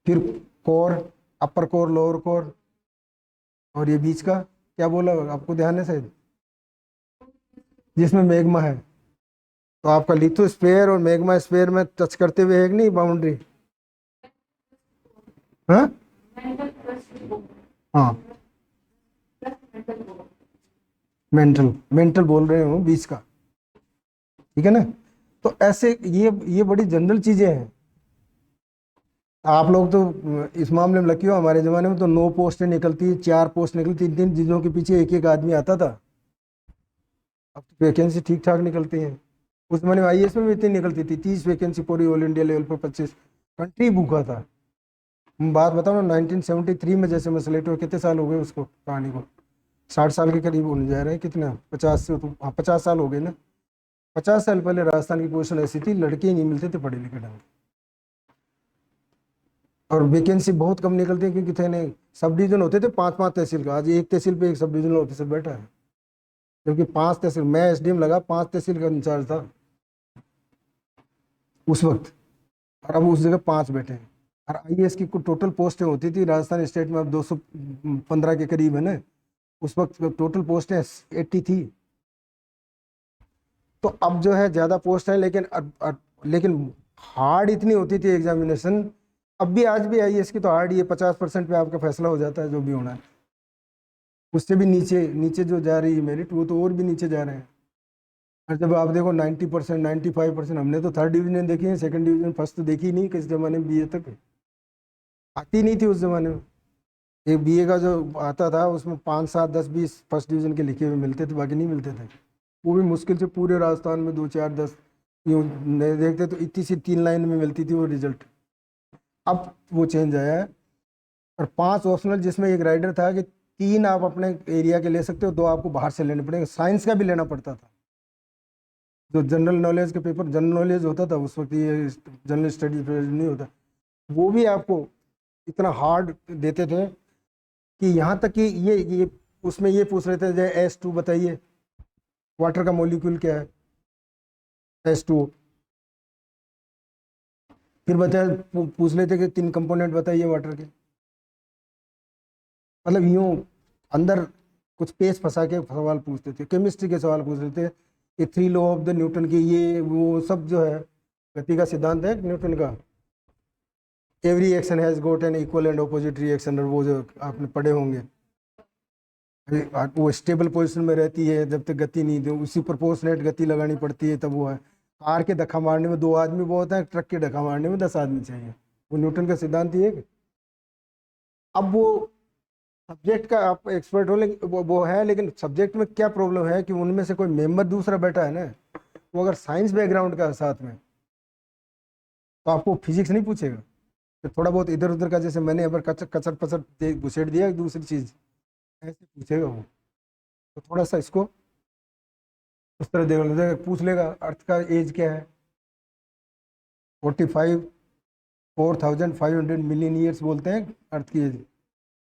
फिर कोर, अपर कोर, लोअर कोर, और ये बीच का क्या बोला आपको ध्यान है शायद, जिसमें मैग्मा है। तो आपका लिथोस्फेयर और मैग्मा स्फेयर में टच करते हुए है कि नहीं बाउंड्री, हाँ हाँ, मेंटल मेंटल बोल रहे हो बीच का, ठीक है ना। तो ऐसे ये बड़ी जनरल चीजें हैं। आप लोग तो इस मामले में लकी हो, हमारे ज़माने में तो 9 पोस्टें निकलती, 4 पोस्ट निकलती, 3 चीज़ों के पीछे एक एक आदमी आता था। अब तो वैकेंसी ठीक ठाक निकलती हैं। उस ज़माने में आईएएस में भी इतनी निकलती थी, 30 वैकेंसी पूरी ऑल इंडिया लेवल पर, 25, कंट्री भूखा था। बात बताओ ना, 1973 में जैसे मैं सेलेक्ट हुआ, कितने साल हो गए उसको कहानी को, 60 साल के करीब होने जा रहे हैं, कितना 50 से, तो हाँ 50 साल हो गए ना। 50 साल पहले राजस्थान की पोजीशन ऐसी थी, लड़के ही नहीं मिलते थे पढ़े लिखे ढंग, और वैकेंसी बहुत कम निकलती है, क्योंकि थे नहीं, सब डिवीजन होते थे 5-5 तहसील का, आज एक तहसील पे एक सब डिविजनल ऑफिसर बैठा है, क्योंकि 5 तहसील, मैं एसडीएम लगा, 5 तहसील का इंचार्ज था उस वक्त, और अब उस जगह 5 बैठे हैं। और आईएएस की कुछ टोटल पोस्टें होती थी राजस्थान स्टेट में, अब 215 के करीब है ना, उस वक्त टोटल पोस्ट है 80 थी, तो अब जो है ज़्यादा पोस्ट है, लेकिन हार्ड इतनी होती थी एग्जामिनेशन। अब भी आज भी आईएएस की तो हार्ड ही है, 50% पे आपका फैसला हो जाता है जो भी होना है। उससे भी नीचे नीचे जो जा रही है मेरिट, वो तो और भी नीचे जा रहे हैं। और जब आप देखो 90%, 95%, हमने तो थर्ड डिवीजन देखी है, सेकंड डिवीजन फर्स्ट तो देखी ही नहीं किस जमाने में, बीए तक आती नहीं थी उस जमाने में। एक बीए का जो आता था उसमें 5, 7, 10, 20 फर्स्ट डिवीजन के लिखे हुए मिलते थे, बाकी नहीं मिलते थे। वो भी मुश्किल से पूरे राजस्थान में 2, 4, 10 यूँ नहीं देखते तो इतनी सी 3 लाइन में मिलती थी वो रिजल्ट। अब वो चेंज आया है, और 5 ऑप्शनल जिसमें एक राइडर था कि 3 आप अपने एरिया के ले सकते हो, 2 आपको बाहर से लेने पड़ेंगे। साइंस का भी लेना पड़ता था, जो जनरल नॉलेज के पेपर, जनरल नॉलेज होता था उस वक्त, ये जनरल स्टडीज नहीं होता, वो भी आपको इतना हार्ड देते थे कि यहाँ तक कि ये उसमें ये पूछ रहे थे, जैसे H2 बताइए, वाटर का मॉलिक्यूल क्या है, H2O। फिर पूछ लेते कि 3 कंपोनेंट बताइए वाटर के। मतलब यूँ अंदर कुछ पेच फंसा के सवाल पूछते थे। केमिस्ट्री के सवाल पूछ रहे थे कि 3 लॉ ऑफ द न्यूटन की, ये वो सब जो है गति का सिद्धांत है न्यूटन का, every action has got an equal and opposite reaction, और वो जो आपने पढ़े होंगे, वो स्टेबल पोजीशन में रहती है जब तक गति नहीं दो, उसी प्रोपोर्शनेट गति लगानी पड़ती है तब वो है। कार के धक्का मारने में 2 आदमी बहुत है, ट्रक के धक्का मारने में 10 आदमी चाहिए, वो न्यूटन का सिद्धांत ही है। अब वो सब्जेक्ट का आप एक्सपर्ट हो, लेकिन वो है, लेकिन सब्जेक्ट में क्या प्रॉब्लम है कि उनमें से कोई मेंबर दूसरा बैठा है ना, वो अगर साइंस बैकग्राउंड का है साथ में, तो आपको फिजिक्स नहीं पूछेगा, तो थोड़ा बहुत इधर उधर का, जैसे मैंने अगर कचर पचर घुसेड़ दिया दूसरी चीज़, ऐसे पूछेगा वो। तो थोड़ा सा इसको उस तरह देख लेगा, पूछ लेगा अर्थ का एज क्या है, 45, 4500 मिलियन ईयर्स बोलते हैं अर्थ की एज,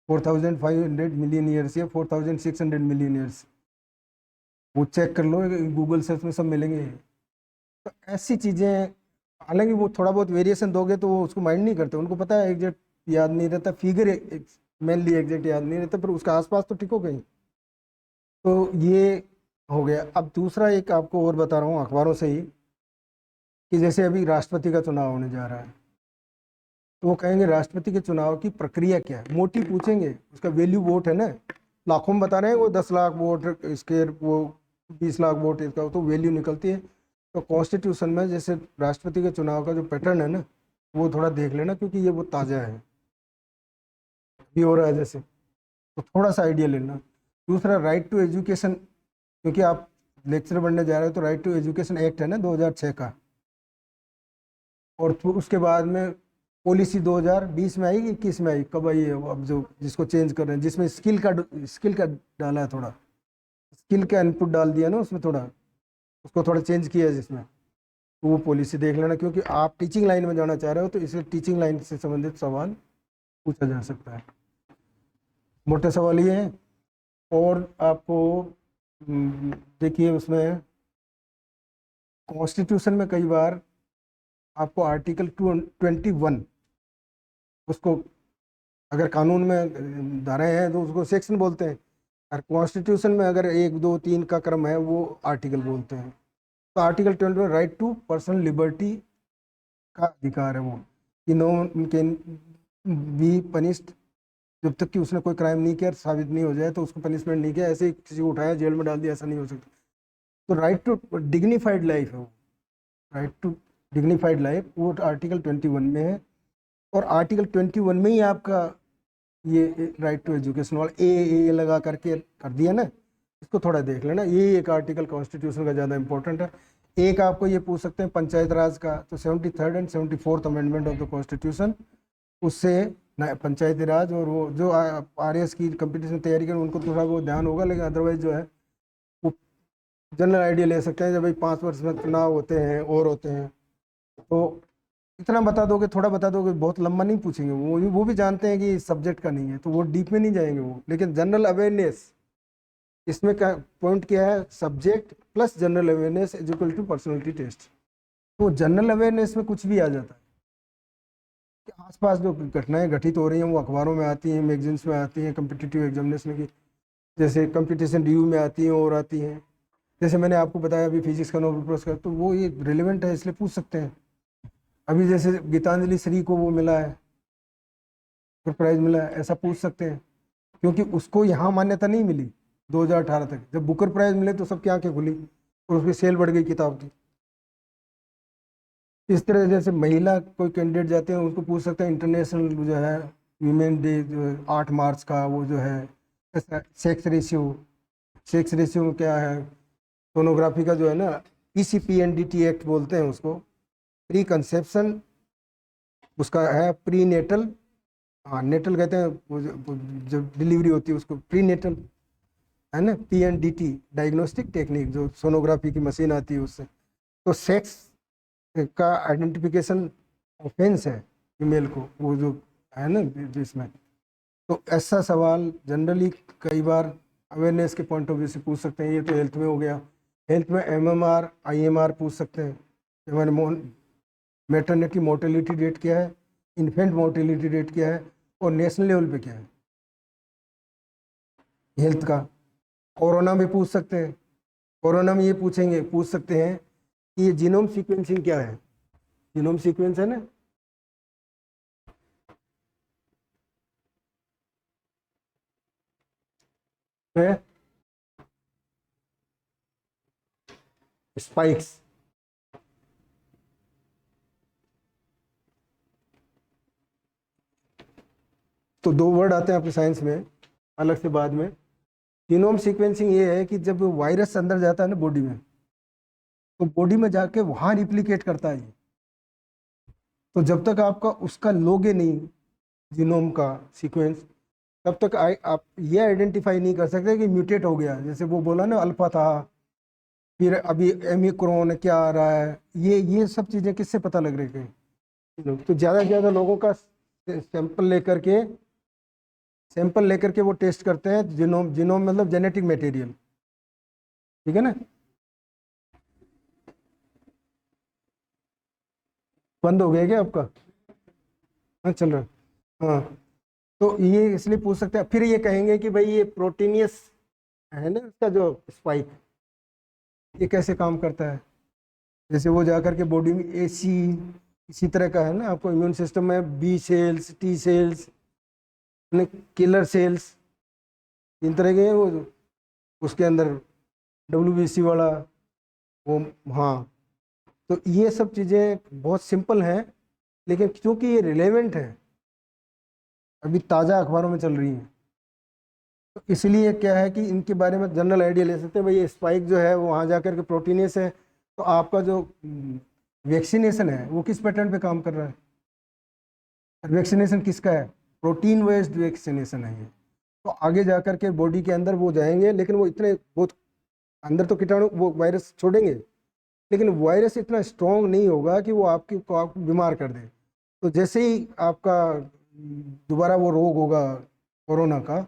4500 मिलियन ईयर्स या 4600 मिलियन ईयर्स, वो चेक कर लो, गूगल सर्च में सब मिलेंगे। तो ऐसी चीज़ें, हालांकि वो थोड़ा बहुत वेरिएशन दोगे तो वो उसको माइंड नहीं करते, उनको पता है एग्जैक्ट याद नहीं रहता, फिगर मेनली एग्जैक्ट याद नहीं रहता, पर उसका आसपास तो टिको कहीं। तो ये हो गया। अब दूसरा एक आपको और बता रहा हूँ अखबारों से ही, कि जैसे अभी राष्ट्रपति का चुनाव होने जा रहा है, तो वो कहेंगे राष्ट्रपति के चुनाव की प्रक्रिया क्या है, मोटी पूछेंगे, उसका वैल्यू वोट है ना, लाखों में बता रहे हैं वो 10 लाख वोट इसके, वो 20 लाख वोट इसका, तो वैल्यू निकलती है। तो कॉन्स्टिट्यूशन में जैसे राष्ट्रपति के चुनाव का जो पैटर्न है ना, वो थोड़ा देख लेना, क्योंकि ये वो ताज़ा है, भी हो रहा है जैसे, तो थोड़ा सा आइडिया लेना। दूसरा राइट टू एजुकेशन, क्योंकि आप लेक्चर बनने जा रहे हो, तो राइट टू एजुकेशन एक्ट है ना 2006 का, और उसके बाद में पॉलिसी 2020 में आई कि 21 में आई, कब आई है वो, अब जो जिसको चेंज कर रहे हैं, जिसमें स्किल का डाला है, थोड़ा स्किल का इनपुट डाल दिया ना उसमें, थोड़ा उसको थोड़ा चेंज किया है जिसमें, तो वो पॉलिसी देख लेना, क्योंकि आप टीचिंग लाइन में जाना चाह रहे हो, तो इसलिए टीचिंग लाइन से संबंधित सवाल पूछा जा सकता है। मोटे सवाल ये हैं। और आपको देखिए उसमें कॉन्स्टिट्यूशन में कई बार आपको आर्टिकल 21, उसको अगर कानून में धाराएं हैं तो उसको सेक्शन बोलते हैं, और कॉन्स्टिट्यूशन में अगर 1, 2, 3 का क्रम है वो आर्टिकल बोलते हैं। तो article 21 right to personal liberty का अधिकार है वो, कि नो कैन बी पनिश्ड, जब तक कि उसने कोई क्राइम नहीं किया, साबित नहीं हो जाए तो उसको पनिशमेंट नहीं किया, ऐसे ही किसी को उठाया जेल में डाल दिया, ऐसा नहीं हो सकता। तो राइट टू डिग्निफाइड लाइफ है वो, राइट टू डिग्निफाइड लाइफ, वो आर्टिकल 21 में है। और आर्टिकल 21 में ही आपका ये राइट टू एजुकेशन वाला ए लगा करके कर दिया ना, इसको थोड़ा देख लेना, ये एक आर्टिकल कॉन्स्टिट्यूशन का ज़्यादा इंपॉर्टेंट है। एक आपको ये पूछ सकते हैं पंचायत राज का, तो 73rd and 74th amendment of the constitution, उससे पंचायती राज, और वो जो RS की कंपटीशन तैयारी करें उनको थोड़ा बहुत ध्यान होगा, लेकिन अदरवाइज जो है वो जनरल आइडिया ले सकते हैं। जब भाई 5 वर्ष में चुनाव होते हैं और होते हैं, तो इतना बता दोगे, थोड़ा बता दोगे, बहुत लंबा नहीं पूछेंगे, वो भी जानते हैं कि सब्जेक्ट का नहीं है, तो वो डीप में नहीं जाएंगे वो। लेकिन जनरल अवेयरनेस, इसमें क्या पॉइंट क्या है, subject plus general awareness is equal to personality test. तो जनरल अवेयरनेस में कुछ भी आ जाता है कि आसपास जो घटनाएं घटित हो रही हैं वो अखबारों में आती हैं, मैगजीन्स में आती हैं, कम्पिटिटिव एग्जामिनेशन की, जैसे कंपटीशन ड्यू में आती हैं और आती हैं। जैसे मैंने आपको बताया अभी फिजिक्स का नोबेल पुरस्कार, तो वो ये रिलेवेंट है इसलिए पूछ सकते हैं। अभी जैसे गीतांजलि श्री को वो मिला है, प्राइज मिला है, ऐसा पूछ सकते हैं, क्योंकि उसको यहाँ मान्यता नहीं मिली 2018 तक। जब बुकर प्राइज मिले तो सबकी आंखें खुली और उसकी सेल बढ़ गई किताब की। इस तरह जैसे महिला कोई कैंडिडेट जाते हैं उनको पूछ सकते हैं, इंटरनेशनल जो है वीमेन डे जो है 8 मार्च का, वो जो है ऐसा सेक्स रेशियो में क्या है, सोनोग्राफी का जो है ना, PCPNDT एक्ट बोलते हैं उसको, प्री कंसेप्शन उसका है, प्री नेटल, हाँ नेटल कहते हैं जब डिलीवरी होती है उसको प्री नेटल है ना, PNDT डायग्नोस्टिक टेक्निक, जो सोनोग्राफी की मशीन आती है उससे। तो सेक्स का आइडेंटिफिकेशन ऑफेंस है फीमेल को, वो जो है ना जिसमें। तो ऐसा सवाल जनरली कई बार अवेयरनेस के पॉइंट ऑफ व्यू से पूछ सकते हैं। ये तो हेल्थ में हो गया। हेल्थ में MMR IMR पूछ सकते हैं, हमारे मैटरनिटी मोर्टेलिटी रेट क्या है, इन्फेंट मोर्टेलिटी रेट क्या है, और नेशनल लेवल पे क्या है हेल्थ का। कोरोना में पूछ सकते हैं, कोरोना में ये पूछ सकते हैं कि ये जीनोम सीक्वेंसिंग क्या है, जीनोम सीक्वेंस है ना, है स्पाइक्स। तो 2 वर्ड आते हैं आपके साइंस में अलग से बाद में। जीनोम सीक्वेंसिंग ये है कि जब वायरस अंदर जाता है ना बॉडी में, तो बॉडी में जाके वहाँ रिप्लिकेट करता है ये। तो जब तक आपका उसका लोगे नहीं जीनोम का सीक्वेंस, तब तक आप ये आइडेंटिफाई नहीं कर सकते कि म्यूटेट हो गया। जैसे वो बोला ना अल्फा था, फिर अभी ओमिक्रॉन क्या आ रहा है, ये सब चीज़ें किससे पता लग रही हैं? तो ज़्यादा से ज़्यादा लोगों का सैंपल लेकर के वो टेस्ट करते हैं। जीनोम मतलब जेनेटिक मटेरियल, ठीक है ना। बंद हो गया क्या आपका? हाँ चल रहा है। हाँ, तो ये इसलिए पूछ सकते हैं। फिर ये कहेंगे कि भाई ये प्रोटीनियस है ना, इसका जो स्पाइक, ये कैसे काम करता है। जैसे वो जाकर के बॉडी में इसी तरह का है ना, आपको इम्यून सिस्टम में B cells, T cells, killer cells, इन तरह के हैं वो। उसके अंदर WBC वाला वो, हाँ। तो ये सब चीज़ें बहुत सिंपल हैं, लेकिन क्योंकि ये रिलेवेंट है, अभी ताज़ा अखबारों में चल रही हैं, तो इसलिए क्या है कि इनके बारे में जनरल आइडिया ले सकते हैं। भाई ये स्पाइक जो है वो वहाँ जाकर के प्रोटीनियस है, तो आपका जो वैक्सीनेशन है वो किस पैटर्न पे काम कर रहा है। वैक्सीनेशन किसका है? प्रोटीन बेस्ड वैक्सीनेशन है ये। तो आगे जाकर के बॉडी के अंदर वो जाएंगे, लेकिन वो इतने बहुत अंदर तो कीटाणु वो वायरस छोड़ेंगे, लेकिन वायरस इतना स्ट्रॉन्ग नहीं होगा कि वो आपको बीमार कर दे। तो जैसे ही आपका दोबारा वो रोग होगा कोरोना का,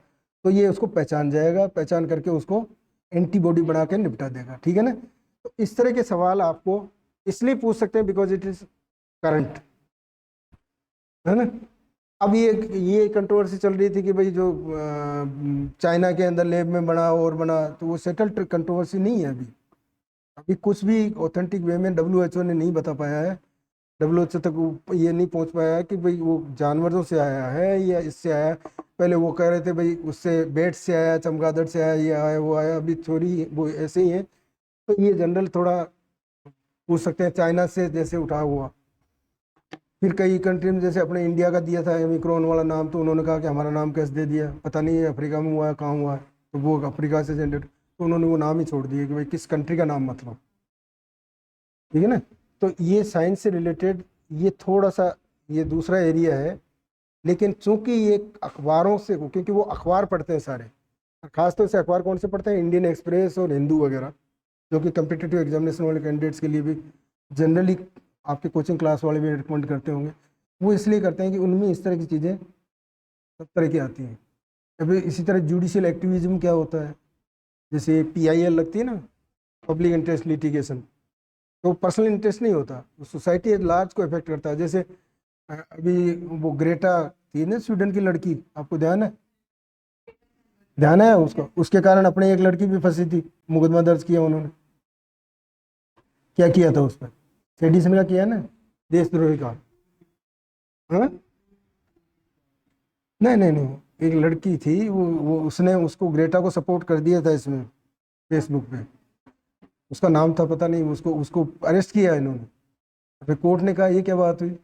तो ये उसको पहचान जाएगा, पहचान करके उसको एंटीबॉडी बना के निपटा देगा, ठीक है ना। तो इस तरह के सवाल आपको इसलिए पूछ सकते हैं बिकॉज इट इज करंट, है ना। अब ये कंट्रोवर्सी चल रही थी कि भाई जो चाइना के अंदर लैब में बना और बना, तो वो सेटल्ड कंट्रोवर्सी नहीं है। अभी कुछ भी ऑथेंटिक वे में WHO ने नहीं बता पाया है। WHO तक ये नहीं पहुंच पाया है कि भाई वो जानवरों से आया है या इससे आया। पहले वो कह रहे थे भाई उससे बेट से आया, चमगादड़ से आया, ये आया वो आया। अभी थोड़ी वो ऐसे ही है। तो ये जनरल थोड़ा पूछ सकते हैं चाइना से जैसे उठा हुआ। फिर कई कंट्री में जैसे अपने इंडिया का दिया था ओमिक्रॉन वाला नाम, तो उन्होंने कहा कि हमारा नाम कैसे दे दिया, पता नहीं है अफ्रीका में हुआ है कहाँ हुआ है, तो वो अफ्रीका से जनरेट, तो उन्होंने वो नाम ही छोड़ दिया कि भाई किस कंट्री का नाम मतलब, ठीक है ना। तो ये साइंस से रिलेटेड ये थोड़ा सा ये दूसरा एरिया है, लेकिन चूंकि ये अखबारों से, क्योंकि वो अखबार पढ़ते हैं सारे, खासतौर से अखबार कौन से पढ़ते हैं, इंडियन एक्सप्रेस और हिंदू वगैरह, जो कि कम्पिटिटिव एग्जामिनेशन वाले कैंडिडेट्स के लिए भी जनरली आपके कोचिंग क्लास वाले भी रिकमेंड करते होंगे। वो इसलिए करते हैं कि उनमें इस तरह की चीज़ें सब तरह की आती हैं। अभी इसी तरह जुडिशियल एक्टिविज्म क्या होता है, जैसे PIL लगती है ना, पब्लिक इंटरेस्ट लिटिगेशन, तो पर्सनल इंटरेस्ट नहीं होता, सोसाइटी एट लार्ज को इफेक्ट करता है। जैसे अभी वो ग्रेटा थी ना, स्वीडन की लड़की, आपको ध्यान है, ध्यान है उसको, उसके कारण अपने एक लड़की भी फंसी थी, मुकदमा दर्ज किया उन्होंने। क्या किया था उस पर? सेडिशन का किया ना, देशद्रोही का। हाँ, नहीं नहीं नहीं, एक लड़की थी, वो उसने उसको ग्रेटा को सपोर्ट कर दिया था इसमें, फेसबुक पे। उसका नाम था पता नहीं, उसको उसको अरेस्ट किया इन्होंने। फिर कोर्ट ने कहा ये क्या बात हुई,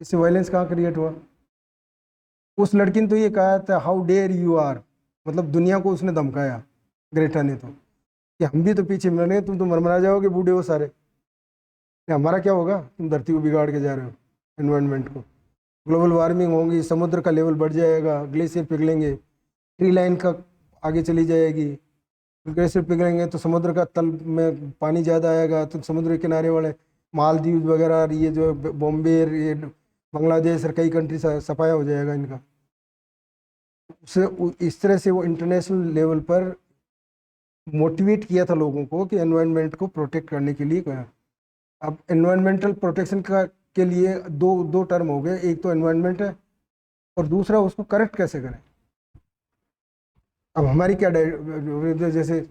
इससे वायलेंस कहाँ क्रिएट हुआ? उस लड़की ने तो ये कहा था हाउ डेयर यू आर, मतलब दुनिया को उसने धमकाया, ग्रेटा ने तो, कि हम भी तो पीछे मिल रहे हैं, तुम तो मरमरा जाओगे बूढ़े हो सारे, कि हमारा क्या होगा, तुम धरती को बिगाड़ के जा रहे हो, एनवायरनमेंट को। ग्लोबल वार्मिंग होगी, समुद्र का लेवल बढ़ जाएगा, ग्लेशियर पिघलेंगे, ट्री लाइन का आगे चली जाएगी, ग्लेशियर पिघलेंगे तो समुद्र का तल में पानी ज़्यादा आएगा, तो समुद्र के किनारे वाले मालदीव वगैरह, ये जो बॉम्बे, ये बांग्लादेश और कई कंट्री सफाया हो जाएगा इनका। उससे इस तरह से वो इंटरनेशनल लेवल पर मोटिवेट किया था लोगों को कि एनवायरनमेंट को प्रोटेक्ट करने के लिए कहा। अब एनवायरमेंटल प्रोटेक्शन का के लिए दो दो टर्म हो गए, एक तो एनवायरनमेंट है और दूसरा उसको करेक्ट कैसे करें। अब हमारी क्या जैसे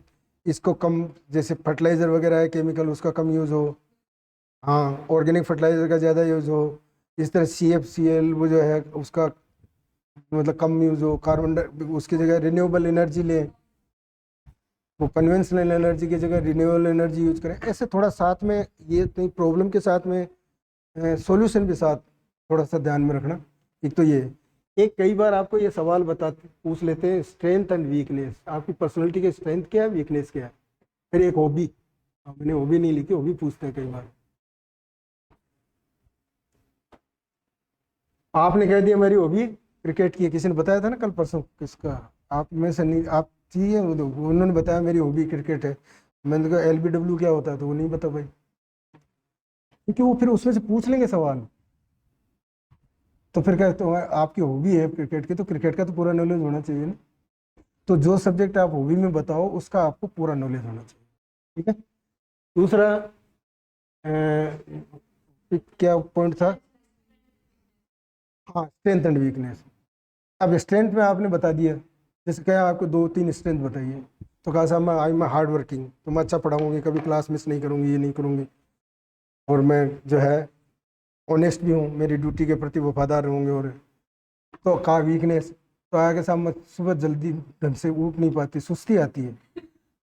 इसको कम, जैसे फर्टिलाइज़र वगैरह है केमिकल, उसका कम यूज़ हो, हाँ ऑर्गेनिक फर्टिलाइज़र का ज़्यादा यूज़ हो, इस तरह CFCL वो जो है उसका मतलब कम यूज़ हो, कार्बन उसकी जगह रिन्यूएबल एनर्जी लें, वो कन्वेंशनल एनर्जी की जगह रिन्यूएबल एनर्जी यूज करें। ऐसे थोड़ा साथ में ये प्रॉब्लम के साथ में सॉल्यूशन के साथ थोड़ा सा ध्यान में रखना। एक तो ये, एक कई बार आपको ये सवाल पूछ लेते हैं, स्ट्रेंथ एंड वीकनेस, आपकी पर्सनैलिटी की स्ट्रेंथ क्या है, वीकनेस क्या है। फिर एक हॉबी, मैंने हॉबी नहीं लिखी, हॉबी पूछते हैं कई बार। आपने कह दिया मेरी हॉबी क्रिकेट की है, किसी ने बताया था ना कल परसों, किसका आप में से नहीं, आप थी उन्होंने बताया मेरी हॉबी क्रिकेट है। मैंने कहा LBW क्या होता है, तो वो नहीं पता भाई, क्योंकि वो फिर उसमें से पूछ लेंगे सवाल। तो फिर कहते हो आपकी हॉबी है क्रिकेट की, तो क्रिकेट का तो पूरा नॉलेज होना चाहिए ना। तो जो सब्जेक्ट आप हॉबी में बताओ उसका आपको पूरा नॉलेज होना चाहिए, ठीक है। दूसरा क्या पॉइंट था? हाँ, स्ट्रेंथ एंड वीकनेस। अब स्ट्रेंथ में आपने बता दिया, जैसे कहा आपको 2-3 स्ट्रेंथ बताइए, तो कहा साहब मैं आई मैं हार्ड वर्किंग, तो मैं अच्छा पढ़ाऊँगी, कभी क्लास मिस नहीं करूँगी, ये नहीं करूँगी, और मैं जो है ऑनेस्ट भी हूँ, मेरी ड्यूटी के प्रति वफादार रहूँगे। और तो कहा वीकनेस, तो आया कि साहब मैं सुबह जल्दी ढंग से उठ नहीं पाती, सुस्ती आती है।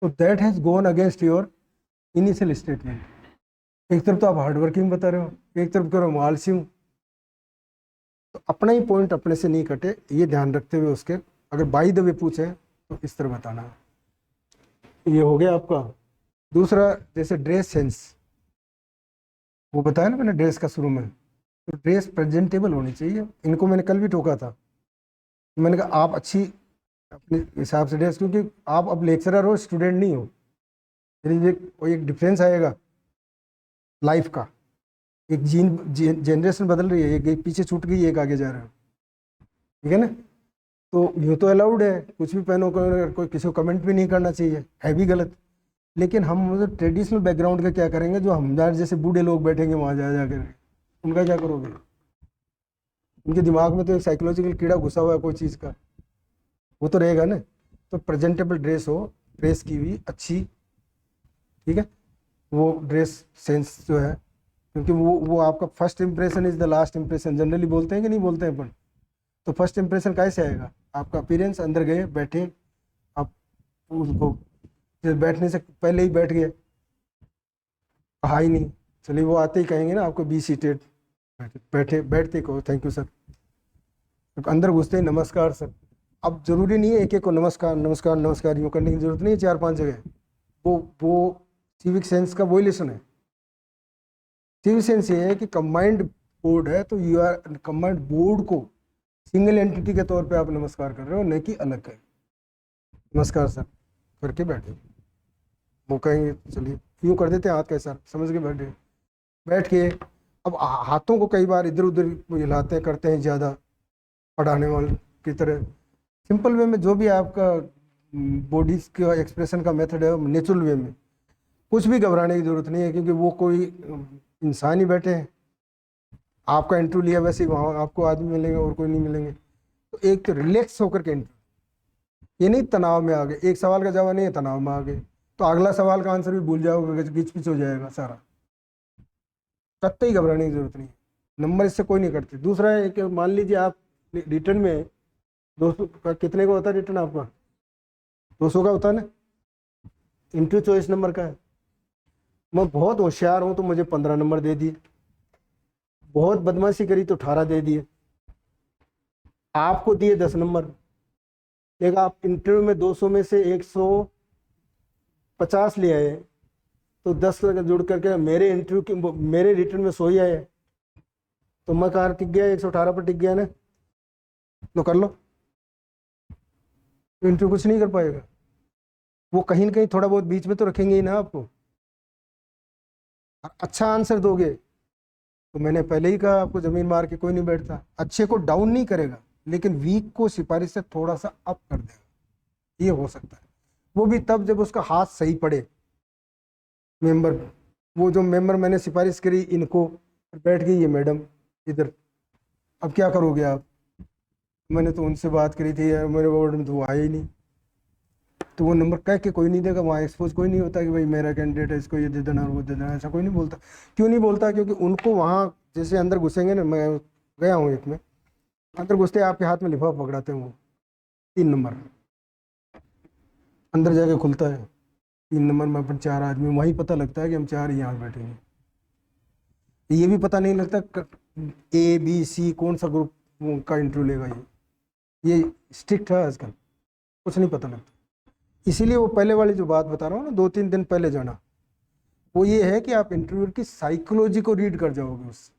तो that has gone against your initial statement. एक तरफ तो आप हार्ड वर्किंग बता रहे हो, एक तरफ कह रहे हो मैं आलसी हूँ। तो अपना ही पॉइंट अपने से नहीं कटे, ये ध्यान रखते हुए उसके अगर बाई द वे पूछे तो इस तरह बताना। ये हो गया आपका। दूसरा जैसे ड्रेस सेंस, वो बताया ना मैंने ड्रेस का शुरू में, तो ड्रेस प्रेजेंटेबल होनी चाहिए। इनको मैंने कल भी टोका था, मैंने कहा आप अच्छी अपने हिसाब से ड्रेस, क्योंकि आप अब लेक्चरर हो, स्टूडेंट नहीं हो। यानी एक डिफरेंस आएगा लाइफ का, एक जनरेशन बदल रही है, एक पीछे छूट गई, एक आगे जा रहा है, ठीक है ना। तो यूँ तो अलाउड है कुछ भी पहनो, कोई किसी को कमेंट भी नहीं करना चाहिए, है भी गलत। लेकिन हम मतलब ट्रेडिशनल बैकग्राउंड का क्या करेंगे, जो हमारे जैसे बूढ़े लोग बैठेंगे वहाँ जा कर, उनका क्या करोगे? उनके दिमाग में तो एक साइकोलॉजिकल कीड़ा घुसा हुआ है कोई चीज़ का, वो तो रहेगा ना। तो प्रेजेंटेबल ड्रेस हो, प्रेस की हुई अच्छी, ठीक है, वो ड्रेस सेंस जो है, क्योंकि वो आपका first impression is the last impression, generally बोलते हैं कि नहीं बोलते हैं अपन। तो फर्स्ट इंप्रेशन कैसे आएगा? आपका अपीयरेंस, अंदर गए बैठे आप, उसको बैठने से पहले ही बैठ गए, कहा ही नहीं, चलिए वो आते ही कहेंगे ना आपको बी सीटेड, बैठे बैठते कहो थैंक यू सर, तो अंदर घुसते ही नमस्कार सर। अब जरूरी नहीं है एक एक को नमस्कार नमस्कार नमस्कार यूँ करने की जरूरत नहीं है 4-5 जगह। वो सिविक सेंस का वही लेसन है। सिविक सेंस ये है कि कंबाइंड बोर्ड है, तो यू आर कंबाइंड बोर्ड को सिंगल एंटिटी के तौर पे आप नमस्कार कर रहे हो, नहीं कि अलग है। नमस्कार सर करके बैठे, वो कहेंगे चलिए यूँ कर देते हैं हाथ कैसा समझ के बैठे, बैठ के अब हाथों को कई बार इधर उधर हिलाते हैं, करते हैं ज़्यादा पढ़ाने वाले की तरह। सिंपल वे में जो भी आपका बॉडी का एक्सप्रेशन का मेथड है, नेचुरल वे में, कुछ भी घबराने की जरूरत नहीं है, क्योंकि वो कोई इंसान ही बैठे हैं, आपका इंटरव्यू लिया वैसे ही वहाँ आपको आदमी मिलेंगे और कोई नहीं मिलेंगे। तो एक तो रिलैक्स होकर के इंटरव्यू, ये नहीं तनाव में आ गए, एक सवाल का जवाब नहीं है, तनाव में आ गए तो अगला सवाल का आंसर भी भूल जाओगे, गिच पिच हो जाएगा सारा। कतई घबराने की जरूरत नहीं है, नंबर इससे कोई नहीं कटते। दूसरा है कि मान लीजिए आप रिटर्न में 200 का कितने का होता है रिटर्न आपका, 200 का होता है ना, इंटू चॉइस नंबर का है। मैं बहुत होशियार हूँ तो मुझे 15 नंबर दे दिए, बहुत बदमाशी करी तो 18 दे दिए, आपको दिए 10 नंबर। लेकिन आप इंटरव्यू में 200 में से 150 ले आए तो 10 जुड़ करके मेरे इंटरव्यू के मेरे रिटर्न में 100 ही आए, तो मैं कहाँ टिक गया, 118 पर टिक गया ना। तो कर लो, इंटरव्यू कुछ नहीं कर पाएगा, वो कहीं ना कहीं थोड़ा बहुत बीच में तो रखेंगे ही ना आपको। अच्छा आंसर दोगे तो मैंने पहले ही कहा आपको, जमीन मार के कोई नहीं बैठता। अच्छे को डाउन नहीं करेगा लेकिन वीक को सिफारिश से थोड़ा सा अप कर देगा, ये हो सकता है। वो भी तब जब उसका हाथ सही पड़े। मेंबर, वो जो मेंबर मैंने सिफारिश करी इनको, बैठ गई ये मैडम इधर, अब क्या करोगे आप। मैंने तो उनसे बात करी थी यार, मेरे बोर्ड में तो वो आए ही नहीं, तो वो नंबर कह के कोई नहीं देगा। वहाँ एक्सपोज कोई नहीं होता कि भाई मेरा कैंडिडेट है, इसको ये दे देना और वो दे देना, ऐसा कोई नहीं बोलता। क्यों नहीं बोलता, क्योंकि उनको वहाँ जैसे अंदर घुसेंगे ना, मैं गया हूँ एक में, अंदर घुसते आपके हाथ में लिफाफा पकड़ाते हैं, वो 3 नंबर अंदर जाके खुलता है, 3 नंबर में अपन 4 आदमी, वहीं पता लगता है कि हम 4 ही यहाँ बैठेंगे। ये भी पता नहीं लगता ABC कौन सा ग्रुप का इंटरव्यू लेगा, ये स्ट्रिक्ट है आजकल, कुछ नहीं पता लगता। इसीलिए वो पहले वाली जो बात बता रहा हूँ ना, 2-3 दिन पहले जाना, वो ये है कि आप इंटरव्यूअर की साइकोलॉजी को रीड कर जाओगे उससे,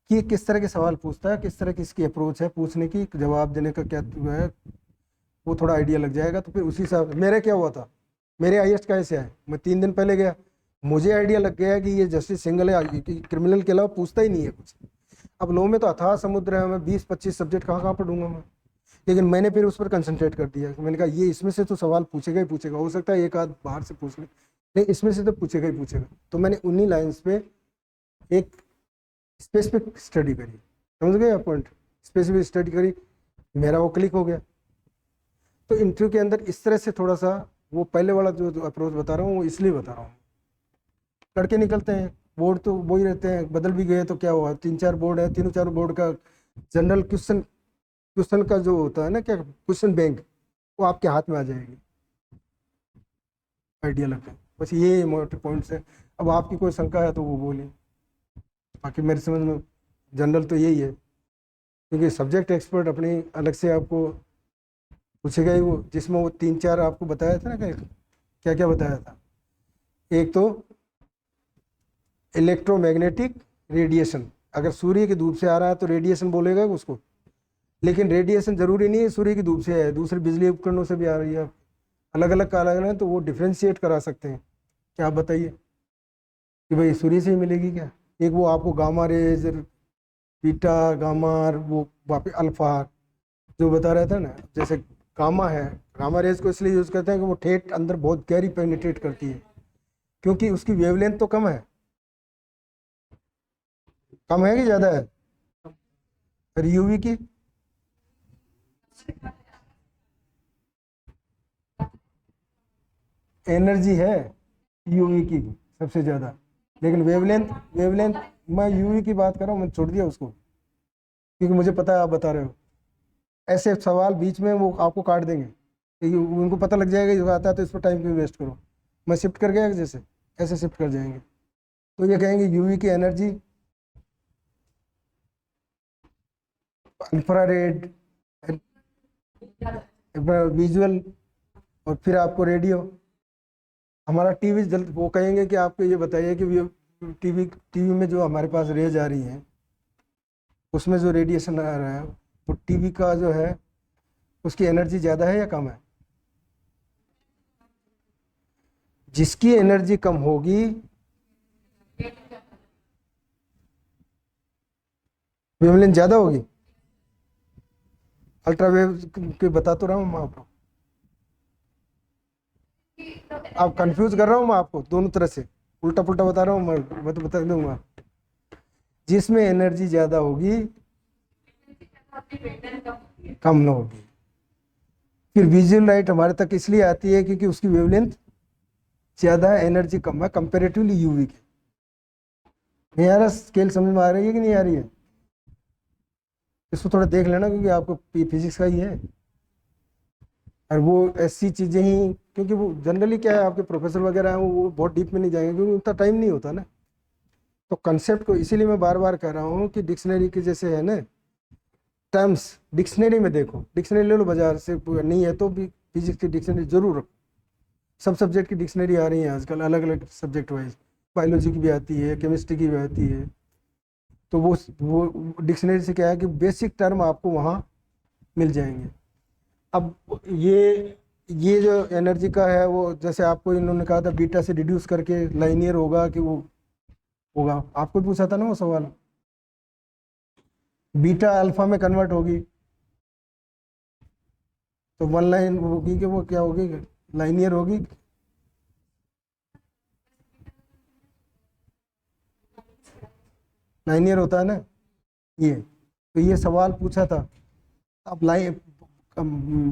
कि ये किस तरह के सवाल पूछता है, किस तरह की इसकी अप्रोच है पूछने की, जवाब देने का क्या है, वो थोड़ा आइडिया लग जाएगा। तो फिर उसी हिसाब से मेरा क्या हुआ था, मेरे IAS कैसे आए, मैं 3 दिन पहले गया, मुझे आइडिया लग गया कि ये जस्टिस सिंगल है, क्रिमिनल के अलावा पूछता ही नहीं है कुछ। अब लो में तो अथाह समुद्र है, मैं 20-25 सब्जेक्ट कहाँ पढ़ूंगा मैं, लेकिन मैंने फिर उस पर कंसंट्रेट कर दिया। मैंने कहा ये इसमें से तो सवाल पूछेगा ही पूछेगा, हो सकता है एक आध बाहर से पूछ ले, लेकिन इसमें से तो पूछेगा ही पूछेगा। तो मैंने उन्हीं लाइन्स पे एक स्पेसिफिक स्टडी करी, समझ गए आप पॉइंट, स्पेसिफिक स्टडी करी, मेरा वो क्लिक हो गया। तो इंटरव्यू के अंदर इस तरह से थोड़ा सा, वो पहले वाला जो अप्रोच बता रहा हूँ वो इसलिए बता रहा हूँ, लड़के निकलते हैं, बोर्ड तो वही रहते हैं, बदल भी गए तो क्या हुआ, 3-4 बोर्ड है, 3-4 बोर्ड का जनरल क्वेश्चन का जो होता है ना, क्या क्वेश्चन बैंक, वो आपके हाथ में आ जाएगी, आइडिया लगता है। बस ये मोटे पॉइंट्स है। अब आपकी कोई शंका है तो वो बोलिए, बाकी मेरे समझ में जनरल तो यही है, क्योंकि सब्जेक्ट एक्सपर्ट अपनी अलग से आपको पूछेगा ही वो, जिसमें वो 3-4 आपको बताया था ना, क्या क्या बताया था। एक तो इलेक्ट्रोमैग्नेटिक रेडिएशन, अगर सूर्य की धूप से आ रहा है तो रेडिएशन बोलेगा उसको, लेकिन रेडिएशन जरूरी नहीं है सूर्य की धूप से है, दूसरे बिजली उपकरणों से भी आ रही है, अलग अलग का अलग अलग, तो वो डिफ्रेंशिएट करा सकते हैं। क्या आप बताइए कि भाई सूर्य से ही मिलेगी क्या। एक वो आपको गामा रेज, बीटा गामा, वो वापस अल्फा जो बता रहा था ना, जैसे गामा है, गामा रेज को इसलिए यूज करते हैं कि वो ठेठ अंदर बहुत गहरी पेनिट्रेट करती है, क्योंकि उसकी वेवलेंथ तो कम है, कम है कि ज्यादा है, और UV की एनर्जी है UV की सबसे ज्यादा, लेकिन वेवलेंथ मैं UV की बात कर रहा हूँ, मैं छोड़ दिया उसको, क्योंकि मुझे पता है आप बता रहे हो। ऐसे सवाल बीच में वो आपको काट देंगे, क्योंकि उनको पता लग जाएगा जो आता है तो इस पर टाइम क्यों वेस्ट करो। मैं शिफ्ट कर गया जैसे, ऐसे शिफ्ट कर जाएंगे, तो ये कहेंगे UV की एनर्जी, इंफ्रारेड, विजुअल, और फिर आपको रेडियो। हमारा टीवी जल्द वो कहेंगे कि आपको ये बताइए कि टीवी में जो हमारे पास रेज आ रही हैं, उसमें जो रेडिएशन आ रहा है, वो टीवी का जो है उसकी एनर्जी ज़्यादा है या कम है। जिसकी एनर्जी कम होगी वेवलेंथ ज़्यादा होगी। अल्ट्रावेव के बता तो रहा हूँ मैं आपको, आप कंफ्यूज कर रहा हूँ मैं आपको, दोनों तरह से उल्टा पुल्टा बता रहा हूँ मैं तो बता दूंगा। जिसमें एनर्जी ज़्यादा होगी कम ना होगी, फिर विजुअल लाइट हमारे तक इसलिए आती है क्योंकि उसकी वेवलेंथ ज़्यादा है, एनर्जी कम है कंपेरेटिवली यूवी के। नहीं आ रहा स्केल समझ में आ रही है कि नहीं आ रही है? इसको थोड़ा देख लेना क्योंकि आपको फिजिक्स का ही है। और वो ऐसी चीज़ें ही, क्योंकि वो जनरली क्या है आपके प्रोफेसर वगैरह हैं वो बहुत डीप में नहीं जाएंगे क्योंकि उतना टाइम नहीं होता ना। तो कंसेप्ट को इसीलिए मैं बार बार कह रहा हूँ कि डिक्शनरी के जैसे है ना टर्म्स, डिक्शनरी में देखो, डिक्शनरी ले लो बाजार से, नहीं है तो भी फिजिक्स की डिक्शनरी जरूर रखो। सब सब्जेक्ट की डिक्शनरी आ रही है आजकल अलग अलग सब्जेक्ट वाइज, बायोलॉजी की भी आती है, केमिस्ट्री की भी आती है। तो वो डिक्शनरी से क्या है कि बेसिक टर्म आपको वहाँ मिल जाएंगे। अब ये जो एनर्जी का है वो जैसे आपको इन्होंने कहा था बीटा से रिड्यूस करके लाइनियर होगा कि वो होगा, आपको पूछा था ना वो सवाल, बीटा अल्फा में कन्वर्ट होगी तो वन लाइन होगी कि वो क्या होगी, लाइनियर होगी। लाइनियर होता है ना ये, तो ये सवाल पूछा था। अब लाइन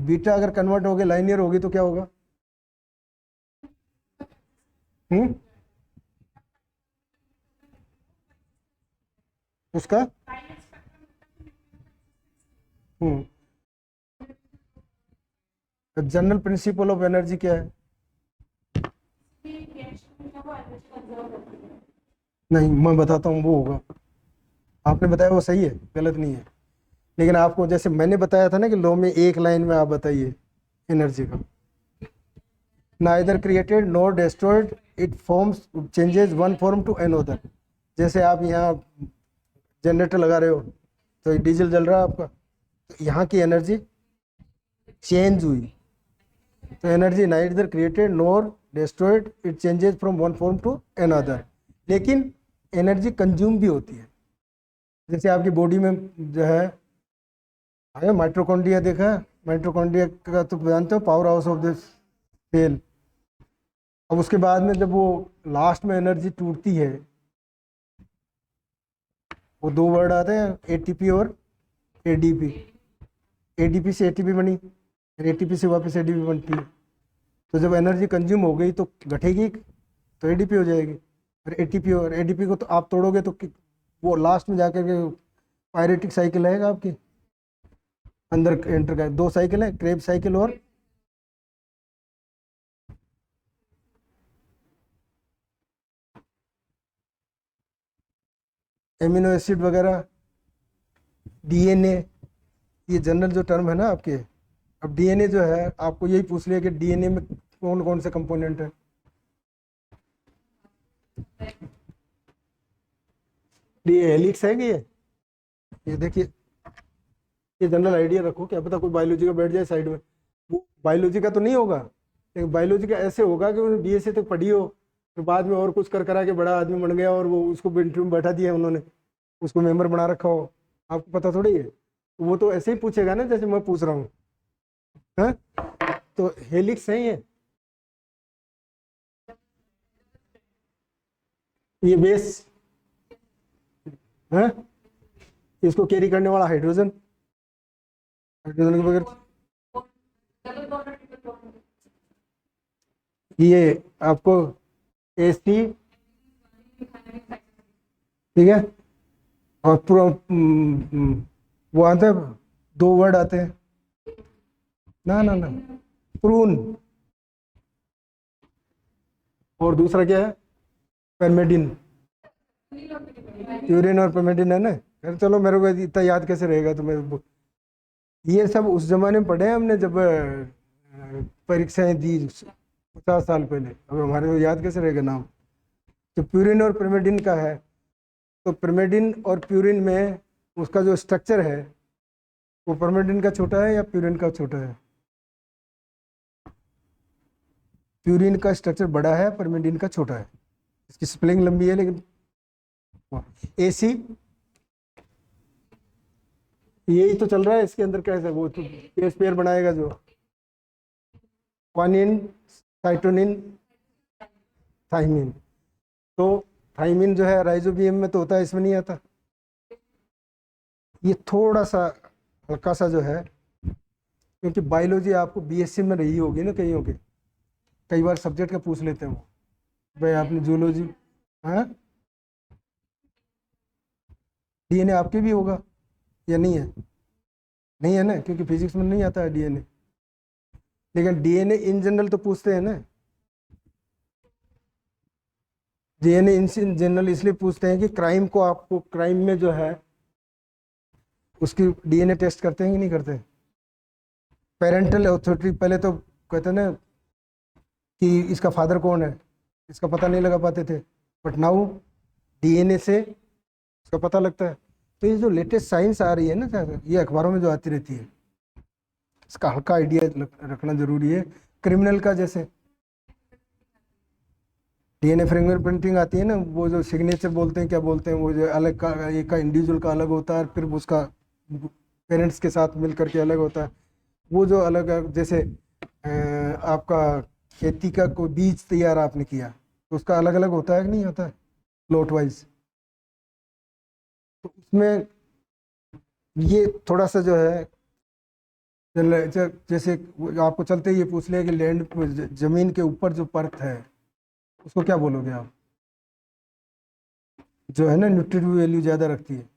बीटा अगर कन्वर्ट होगी लाइनियर होगी तो क्या होगा? हम्म, उसका जनरल प्रिंसिपल ऑफ एनर्जी क्या है? नहीं मैं बताता हूँ वो होगा, आपने बताया वो सही है, गलत नहीं है। लेकिन आपको जैसे मैंने बताया था ना कि लॉ में एक लाइन में आप बताइए एनर्जी का, neither created nor destroyed, it forms changes one form to another. जैसे आप यहाँ जनरेटर लगा रहे हो तो ये डीजल जल रहा है आपका, तो यहाँ की एनर्जी चेंज हुई, तो energy neither created nor destroyed, it changes from one form to another. लेकिन एनर्जी कंज्यूम भी होती है, जैसे आपकी बॉडी में जो है आया माइट्रोकॉन्ड्रिया देखा है, माइट्रोकॉन्ड्रिया का तो जानते हो power house of this cell. अब उसके बाद में जब वो लास्ट में एनर्जी टूटती है, वो दो वर्ड आते हैं एटीपी और एडीपी। एडीपी से एटीपी बनी, फिर एटीपी से वापस एडीपी बनती है। तो जब एनर्जी कंज्यूम हो गई तो घटेगी तो एडीपी हो जाएगी, फिर एटीपी, और एडीपी को तो आप तोड़ोगे तो वो लास्ट में जाकर के पायरेटिक साइकिल आएगा आपकी अंदर एंटर कर। दो साइकिल है, क्रेब साइकिल और एमिनो एसिड वगैरह, डीएनए, ये जनरल जो टर्म है ना आपके। अब डीएनए जो है आपको यही पूछ लिया कि डीएनए में कौन कौन से कंपोनेंट है। हेलिक्स है कि ये देखिए, ये जनरल आइडिया रखो, क्या पता कोई बायोलॉजी का बैठ जाए साइड में, वो बायोलॉजी का तो नहीं होगा लेकिन बायोलॉजी का ऐसे होगा कि उन्होंने बीएससी तक पढ़ी हो, फिर बाद में और कुछ कर करा के बड़ा आदमी बन गया और वो उसको इंटरव्यू में बैठा दिया उन्होंने, उसको मेंबर बना रखा हो, आपको पता थोड़ी है। वो तो ऐसे ही पूछेगा ना जैसे मैं पूछ रहा हूँ, है? तो हेलिक्स है ये बेस है, इसको कैरी करने वाला हाइड्रोजन, हाइड्रोजन के बगैर ये आपको एसी, ठीक है, और पूरा वो आता है, दो वर्ड आते हैं ना ना ना, प्रून, और दूसरा क्या है परमेडिन, यूरिन और परमेडिन है ना। खैर चलो मेरे को इतना याद कैसे रहेगा, तो मैं ये सब उस जमाने में पढ़े हमने जब परीक्षाएं दी 50 साल पहले, अब हमारे को याद कैसे रहेगा नाम। तो प्यूरिन और परमेडिन का है, तो परमेडिन और प्यूरिन में उसका जो स्ट्रक्चर है वो परमेडिन का छोटा है या प्यूरिन का छोटा है? प्यूरिन का स्ट्रक्चर बड़ा है, परमेडिन का छोटा है, इसकी स्पेलिंग लंबी है लेकिन एसी यही तो चल रहा है इसके अंदर, कैसे वो तो पेयर पेयर बनाएगा जो क्वानिन, साइटोनिन, थाइमिन। तो थाइमिन जो है राइजोबियम में तो होता है, इसमें नहीं आता। ये थोड़ा सा हल्का सा जो है क्योंकि बायोलॉजी आपको बीएससी में रही होगी ना कईयों के, कई बार सब्जेक्ट का पूछ लेते हैं वो, भाई आपने जूलॉजी, हाँ डीएनए आपके भी होगा या नहीं है? नहीं है ना, क्योंकि फिजिक्स में नहीं आता है डीएनए। लेकिन डीएनए इन जनरल तो पूछते हैं ना, डीएनए इन जनरल इसलिए पूछते हैं कि क्राइम को, आपको क्राइम में जो है उसकी डीएनए टेस्ट करते हैं कि नहीं करते? पेरेंटल अथॉरिटी पहले तो कहते हैं ना कि इसका फादर कौन है, इसका पता नहीं लगा पाते थे, बट नाउ डीएनए से इसका पता लगता है। तो ये जो लेटेस्ट साइंस आ रही है ना सर, ये अखबारों में जो आती रहती है, इसका हल्का आइडिया रखना जरूरी है। क्रिमिनल का जैसे डीएनए फिंगरप्रिंटिंग आती है ना, वो जो सिग्नेचर बोलते हैं, क्या बोलते हैं, वो जो अलग का, एक का इंडिविजुअल का अलग होता है, फिर उसका पेरेंट्स के साथ मिल करके अलग होता है। वो जो अलग, जैसे आपका खेती का कोई बीज तैयार आपने किया तो उसका अलग अलग होता है कि नहीं होता है, प्लॉट वाइज। तो उसमें ये थोड़ा सा जो है, जैसे आपको चलते ही ये पूछ लिया कि लैंड, जमीन के ऊपर जो परत है उसको क्या बोलोगे आप, जो है ना न्यूट्रिटिव वैल्यू ज़्यादा रखती है,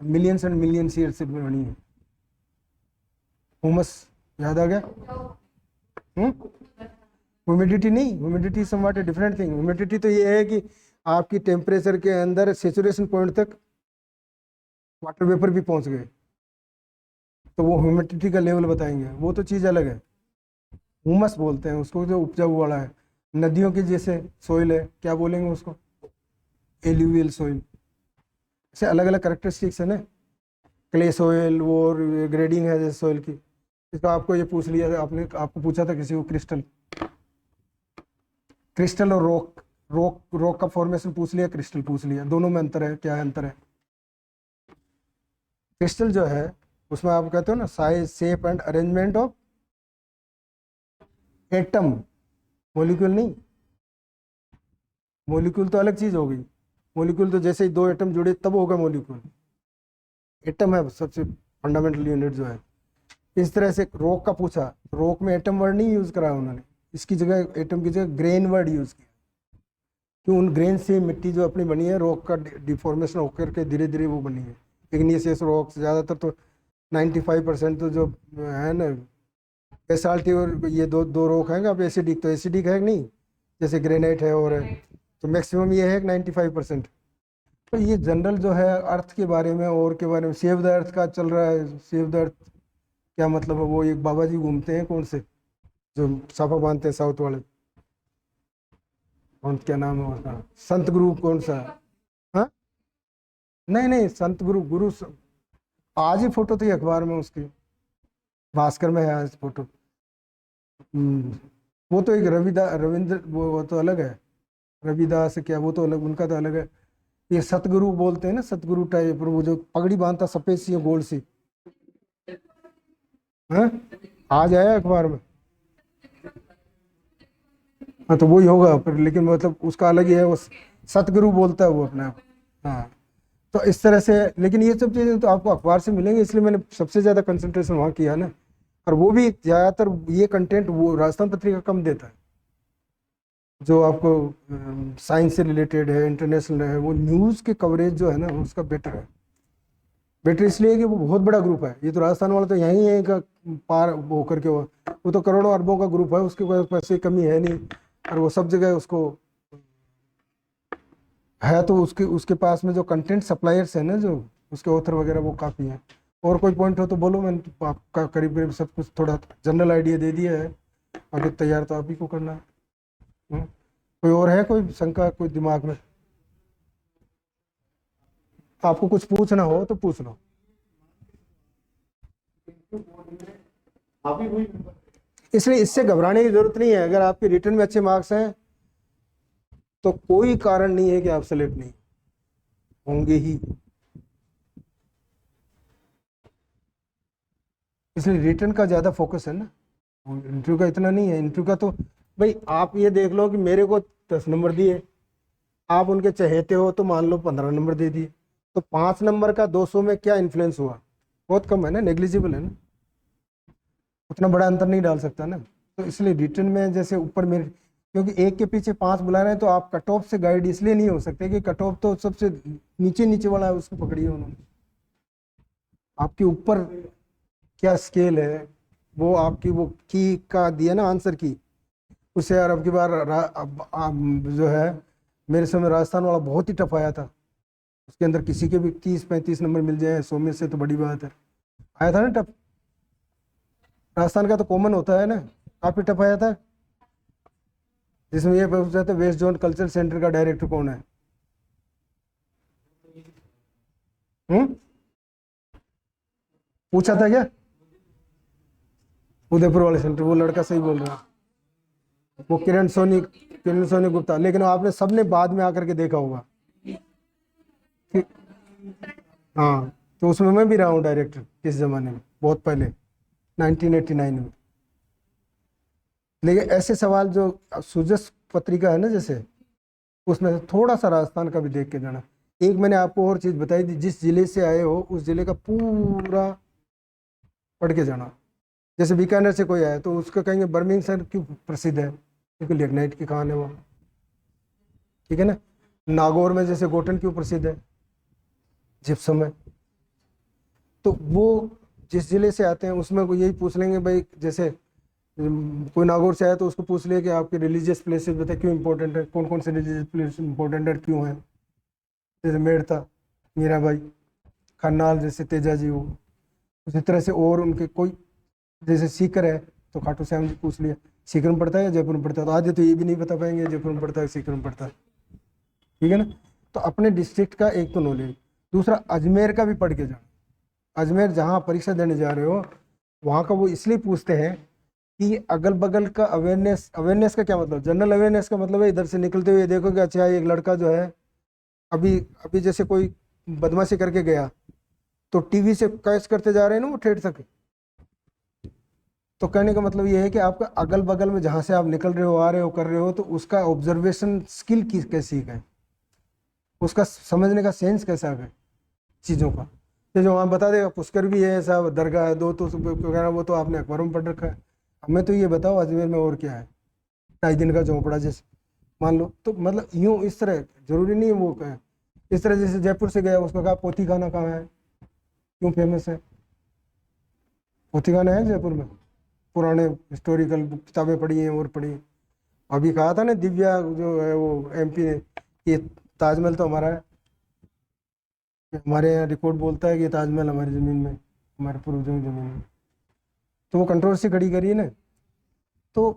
मिलियंस एंड मिलियंस ईयर से बनी है? ह्यूमस, याद आ गया? ह्यूमिडिटी नहीं, humidity somewhat a different thing. Humidity तो ये है कि आपकी टेम्परेचर के अंदर सेचुरेशन पॉइंट तक वाटर वेपर भी पहुंच गए, तो वो ह्यूमिडिटी का लेवल बताएंगे, वो तो चीज़ अलग है। ह्यूमस बोलते हैं उसको, जो उपजाऊ वाला है। नदियों की जैसे सोइल है, क्या बोलेंगे उसको? Alluvial soil. ऐसे अलग अलग करेक्टरिस्टिक्स है ना, क्ले सोइल, वो ग्रेडिंग है जैसे सोइल की। इसका आपको ये पूछ लिया था, आपने आपको पूछा था किसी को, क्रिस्टल, क्रिस्टल और रॉक, रॉक का फॉर्मेशन पूछ लिया, क्रिस्टल पूछ लिया, दोनों में अंतर है, क्या है अंतर है? क्रिस्टल जो है उसमें आप कहते हो ना size, shape and arrangement of atom, molecule नहीं। मॉलिक्यूल तो अलग चीज हो गई, मॉलिक्यूल तो जैसे ही दो एटम जुड़े तब होगा मॉलिक्यूल। एटम है सबसे फंडामेंटल यूनिट जो है। इस तरह से रॉक का पूछा, रॉक में एटम वर्ड नहीं यूज करा उन्होंने, इसकी जगह एटम की जगह ग्रेन वर्ड यूज किया, क्यों? उन ग्रेन से मिट्टी जो अपनी बनी है, रॉक का डिफॉर्मेशन होकर के धीरे धीरे वो बनी है। इग्नियस रॉक्स ज़्यादातर तो 95% तो जो है ना बेसाल्टी, और ये दो दो रॉक हैं अब एसिडिक, तो एसिडिक है कि नहीं, जैसे ग्रेनाइट है और है, तो मैक्सिमम ये है 95%। तो ये जनरल जो है अर्थ के बारे में और के बारे में, सेव द अर्थ का चल रहा है। सेव द अर्थ क्या मतलब है? वो एक बाबा जी घूमते हैं, कौन से, जो साफा बांधते हैं साउथ वाले, कौन, क्या नाम है उसका, संत गुरु कौन सा? हाँ नहीं नहीं, संत गुरु, आज ही फोटो थी अखबार में उसकी, भास्कर में है आज फोटो। वो तो एक रविंद्र, वो तो अलग है, रविदास क्या, वो तो अलग, उनका तो अलग है। ये सतगुरु बोलते हैं ना, सतगुरु टाइप, वो जो पगड़ी बांधता सफेद सी गोल्ड सी, हाँ आज आया अखबार में। हाँ तो वही होगा फिर, लेकिन मतलब उसका अलग ही है, वो सतगुरु बोलता है वो अपने आप। हाँ तो इस तरह से, लेकिन ये सब चीज़ें तो आपको अखबार से मिलेंगे, इसलिए मैंने सबसे ज़्यादा कंसंट्रेशन वहाँ किया ना। और वो भी ज़्यादातर ये कंटेंट वो राजस्थान पत्रिका कम देता है, जो आपको साइंस से रिलेटेड है, इंटरनेशनल है, वो न्यूज़ के कवरेज जो है ना उसका बेटर है। बेटर इसलिए कि वो बहुत बड़ा ग्रुप है, ये तो राजस्थान वाला तो यहीं है का पार होकर के, वो तो करोड़ों अरबों का ग्रुप है, उसके पास पैसे की कमी है नहीं, और वो सब जगह उसको है, तो उसके उसके पास में जो कंटेंट सप्लायर्स है ना, जो उसके ऑथर वगैरह, वो काफ़ी हैं। और कोई पॉइंट हो तो बोलो, मैंने तो आपका करीब करीब सब कुछ थोड़ा जनरल आइडिया दे दिया है, आगे तैयार तो आप ही को करना है। कोई और है, कोई शंका, कोई दिमाग में? आपको कुछ पूछना हो तो पूछ लो। इसलिए इससे घबराने की जरूरत नहीं है, अगर आपके रिटर्न में अच्छे मार्क्स हैं तो कोई कारण नहीं है कि आप सेलेक्ट नहीं होंगे ही। इसलिए रिटर्न का ज़्यादा फोकस है ना, इंटरव्यू का इतना नहीं है। इंटरव्यू का तो भाई आप ये देख लो कि मेरे को 10 नंबर दिए, आप उनके चहेते हो तो मान लो 15 नंबर दे दिए, तो 5 नंबर का 200 में क्या इन्फ्लुएंस हुआ? बहुत कम है ना, नेग्लिजिबल है ना। उतना बड़ा अंतर नहीं डाल सकता ना। तो इसलिए रिटर्न में जैसे ऊपर मेरे, क्योंकि एक के पीछे 5 बुला रहे हैं तो आप कट ऑफ से गाइड इसलिए नहीं हो सकते कि कट ऑफ तो सबसे नीचे नीचे वाला है, उसको पकड़िए उन्होंने। आपके ऊपर क्या स्केल है, वो आपकी वो की का दिया ना आंसर की, उससे यार अब की बार जो है मेरे समय राजस्थान वाला बहुत ही टफ आया था। उसके अंदर किसी के भी 30-35 नंबर मिल जाए 100 में से तो बड़ी बात है। आया था ना टफ, राजस्थान का तो कॉमन होता है ना, काफी टफ आया था। जिसमें ये पूछा था वेस्ट जोन कल्चर सेंटर का डायरेक्टर कौन है। पूछा था क्या? उदयपुर वाले सेंटर, वो लड़का सही बोल रहा है, वो किरण सोनी गुप्ता। लेकिन आपने सबने बाद में आकर के देखा होगा। हाँ, तो उसमें मैं भी रहा हूँ डायरेक्टर किस जमाने में, बहुत पहले 1989 में। लेकिन ऐसे सवाल जो सुजस पत्रिका है ना जैसे, उसमें से थोड़ा सा राजस्थान का भी देख के जाना। एक मैंने आपको और चीज़ बताई थी, जिस जिले से आए हो उस जिले का पूरा पढ़ के जाना। जैसे बीकानेर से कोई आया तो उसको कहेंगे बर्मिंघम क्यों प्रसिद्ध है, क्योंकि लिग्नाइट की खान है वो, ठीक है ना। नागौर में जैसे गोटन क्यों प्रसिद्ध है, जिप्सम है। तो वो जिस जिले से आते हैं उसमें वो यही पूछ लेंगे भाई, जैसे कोई नागौर से आया तो उसको पूछ लिया कि आपके रिलीजियस प्लेसेस बताए क्यों इंपॉर्टेंट है, कौन कौन से रिलीजियस प्लेस इंपॉर्टेंट है, क्यों है। जैसे मेड़ता मीराबाई, खन्नाल जैसे तेजा जी हो, उसी तरह से और उनके कोई, जैसे सीकर है तो खाटू श्याम जी पूछ लिया सीकर में पड़ता है या जयपुर में पड़ता है, तो आधे तो ये भी नहीं बता पाएंगे जयपुर में पड़ता है सीकर में पड़ता है, ठीक है ना। तो अपने डिस्ट्रिक्ट का एक तो नॉलेज, दूसरा अजमेर का भी पढ़ के जाना। अजमेर जहाँ परीक्षा देने जा रहे हो वहाँ का वो इसलिए पूछते हैं कि अगल बगल का अवेयरनेस, अवेयरनेस का क्या मतलब, जनरल अवेयरनेस का मतलब है इधर से निकलते हुए देखो कि अच्छा एक लड़का जो है अभी अभी जैसे कोई बदमाशी करके गया तो टीवी से कैच करते जा रहे हैं ना वो ठेठ तक। तो कहने का मतलब ये है कि आपका अगल बगल में जहाँ से आप निकल रहे हो, आ रहे हो, कर रहे हो, तो उसका ऑब्जर्वेशन स्किल की कैसी है, उसका समझने का सेंस कैसा है चीज़ों का। तो जो वहाँ बता देगा पुष्कर भी है ऐसा, दरगाह है दो, तो वो तो आपने अखबारों में पढ़ रखा है। हमें तो ये बताओ अजमेर में और क्या है, 2.5 दिन का झोंपड़ा जैसे मान लो। तो मतलब यूँ इस तरह जरूरी नहीं है वो कहे, इस तरह जैसे जयपुर से गया उसको कहा पोथी खाना कहाँ है, क्यों फेमस है, पोथी खाना है जयपुर में, पुराने हिस्टोरिकल किताबें पढ़ी हैं और पढ़ी। अभी कहा था ना दिव्या जो है वो एमपी ने, ये ताजमहल तो हमारा है, हमारे यहाँ रिकॉर्ड बोलता है कि ताजमहल हमारी ज़मीन में, हमारे पूर्वजों की ज़मीन में। तो वो कंट्रोवर्सी खड़ी करी है ना। तो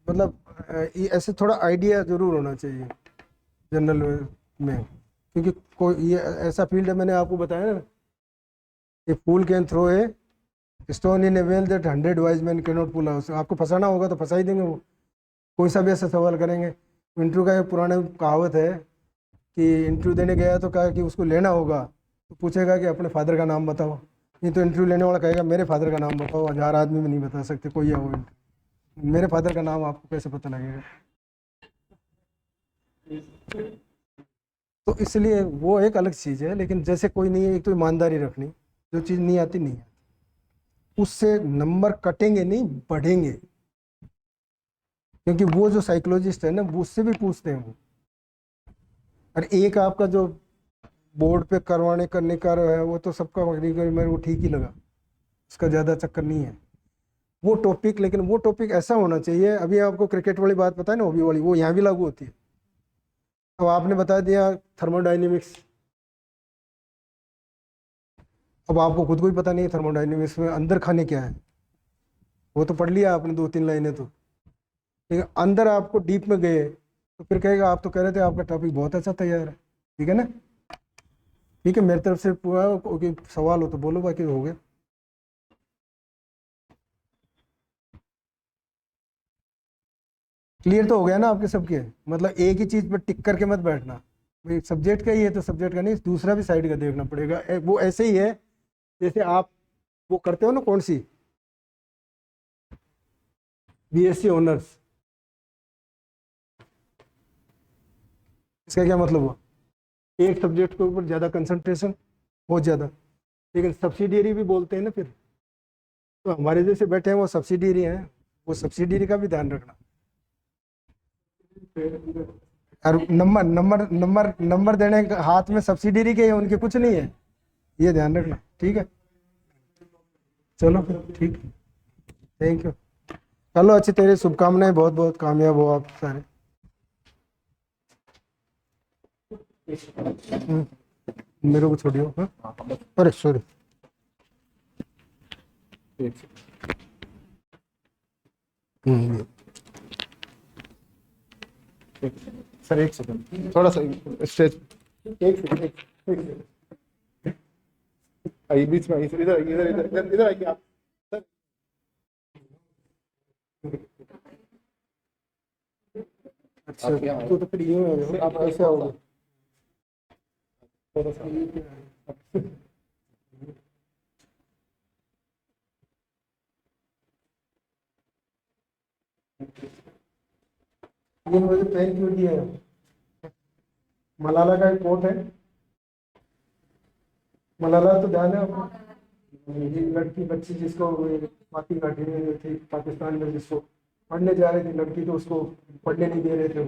मतलब ये ऐसे थोड़ा आइडिया जरूर होना चाहिए जनरल में, क्योंकि कोई ये ऐसा फील्ड है, मैंने आपको बताया ना, a fool can throw a stone in a well that 100 wise man can not pull out. आपको फंसाना होगा तो फंसा ही देंगे वो, कोई सा भी ऐसा सवाल करेंगे। इंटरव्यू का एक पुराने कहावत है कि इंटरव्यू देने गया तो कहा कि उसको लेना होगा तो पूछेगा कि अपने फादर का नाम बताओ, नहीं तो इंटरव्यू लेने वाला कहेगा मेरे फादर का नाम बताओ, 1000 आदमी में नहीं बता सकते कोई है वो, मेरे फादर का नाम आपको कैसे पता लगेगा। तो इसलिए वो एक अलग चीज़ है। लेकिन जैसे कोई नहीं है, एक तो ईमानदारी रखनी, जो चीज़ नहीं आती नहीं आती, उससे नंबर कटेंगे नहीं बढ़ेंगे। क्योंकि वो जो साइकोलॉजिस्ट है ना वो उससे भी पूछते हैं वो, और एक आपका जो बोर्ड पे करवाने करने का है वो तो सबका मेरे को ठीक ही लगा, उसका ज़्यादा चक्कर नहीं है वो टॉपिक। लेकिन वो टॉपिक ऐसा होना चाहिए, अभी आपको क्रिकेट वाली बात पता है ना, हॉबी वाली, वो यहाँ भी लागू होती है। अब आपने बता दिया थर्मोडाइनेमिक्स, अब आपको खुद को ही पता नहीं है थर्मोडाइनेमिक्स में अंदर खाने क्या है, वो तो पढ़ लिया आपने 2-3 लाइनें तो, लेकिन अंदर आपको डीप में गए तो फिर कहेगा आप तो कह रहे थे आपका टॉपिक बहुत अच्छा तैयार है, ठीक है ना। ठीक है, मेरी तरफ से पूरा कोई सवाल हो तो बोलो, बाकी हो गया। क्लियर तो हो गया ना आपके सबके, मतलब एक ही चीज पर टिक करके मत बैठना, भाई सब्जेक्ट का ही है तो सब्जेक्ट का नहीं, दूसरा भी साइड का देखना पड़ेगा। वो ऐसे ही है जैसे आप वो करते हो ना, कौन सी बीएससी ऑनर्स, इसका क्या मतलब हुआ, एक सब्जेक्ट के ऊपर ज़्यादा कंसंट्रेशन, बहुत ज़्यादा, लेकिन सब्सिडियरी भी बोलते हैं ना फिर, तो हमारे जैसे बैठे हैं वो सब्सिडियरी हैं, वो सब्सिडियरी का भी ध्यान रखना। और नंबर नंबर नंबर नंबर देने का हाथ में सब्सिडियरी के, उनके कुछ नहीं है, ये ध्यान रखना, ठीक है। चलो फिर ठीक है, थैंक यू। चलो अच्छी, तेरी शुभकामनाएं, बहुत बहुत कामयाब हो आप सारे। मेरे को छोड़ियो, हाँ, अरे सॉरी। सर एक सेकंड, थोड़ा सा स्टेज, एक सेकंड, एक सेकंड, आइए बीच में, इधर इधर इधर इधर इधर आइए आप सर। अच्छा, तो फिर यूं है, आप कैसे आओगे? थोड़ा सा ये मुझे पेन क्यों दिया है? मलाला का एक कोट है, मलाला तो ध्यान है आपको? ये लड़की बच्ची जिसको फांसी काटी हुई थी पाकिस्तान में, जिसको पढ़ने जा रही थी लड़की, तो उसको पढ़ने नहीं दे रहे थे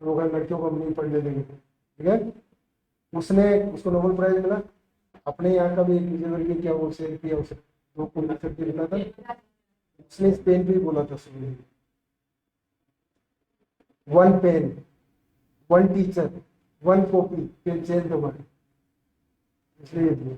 वो कहा लड़कियों को हम नहीं पढ़ने देंगे, ठीक है। उसने, उसको नोबेल प्राइज मिला। अपने यहाँ का भी एक विजय क्या वो शेयर किया उसे, वो को लिखा था, उसने इस पेन पे ही बोला था, सुनिए, one pen, one teacher, one copy, फिर चेंज द वर्ल्ड, इसलिए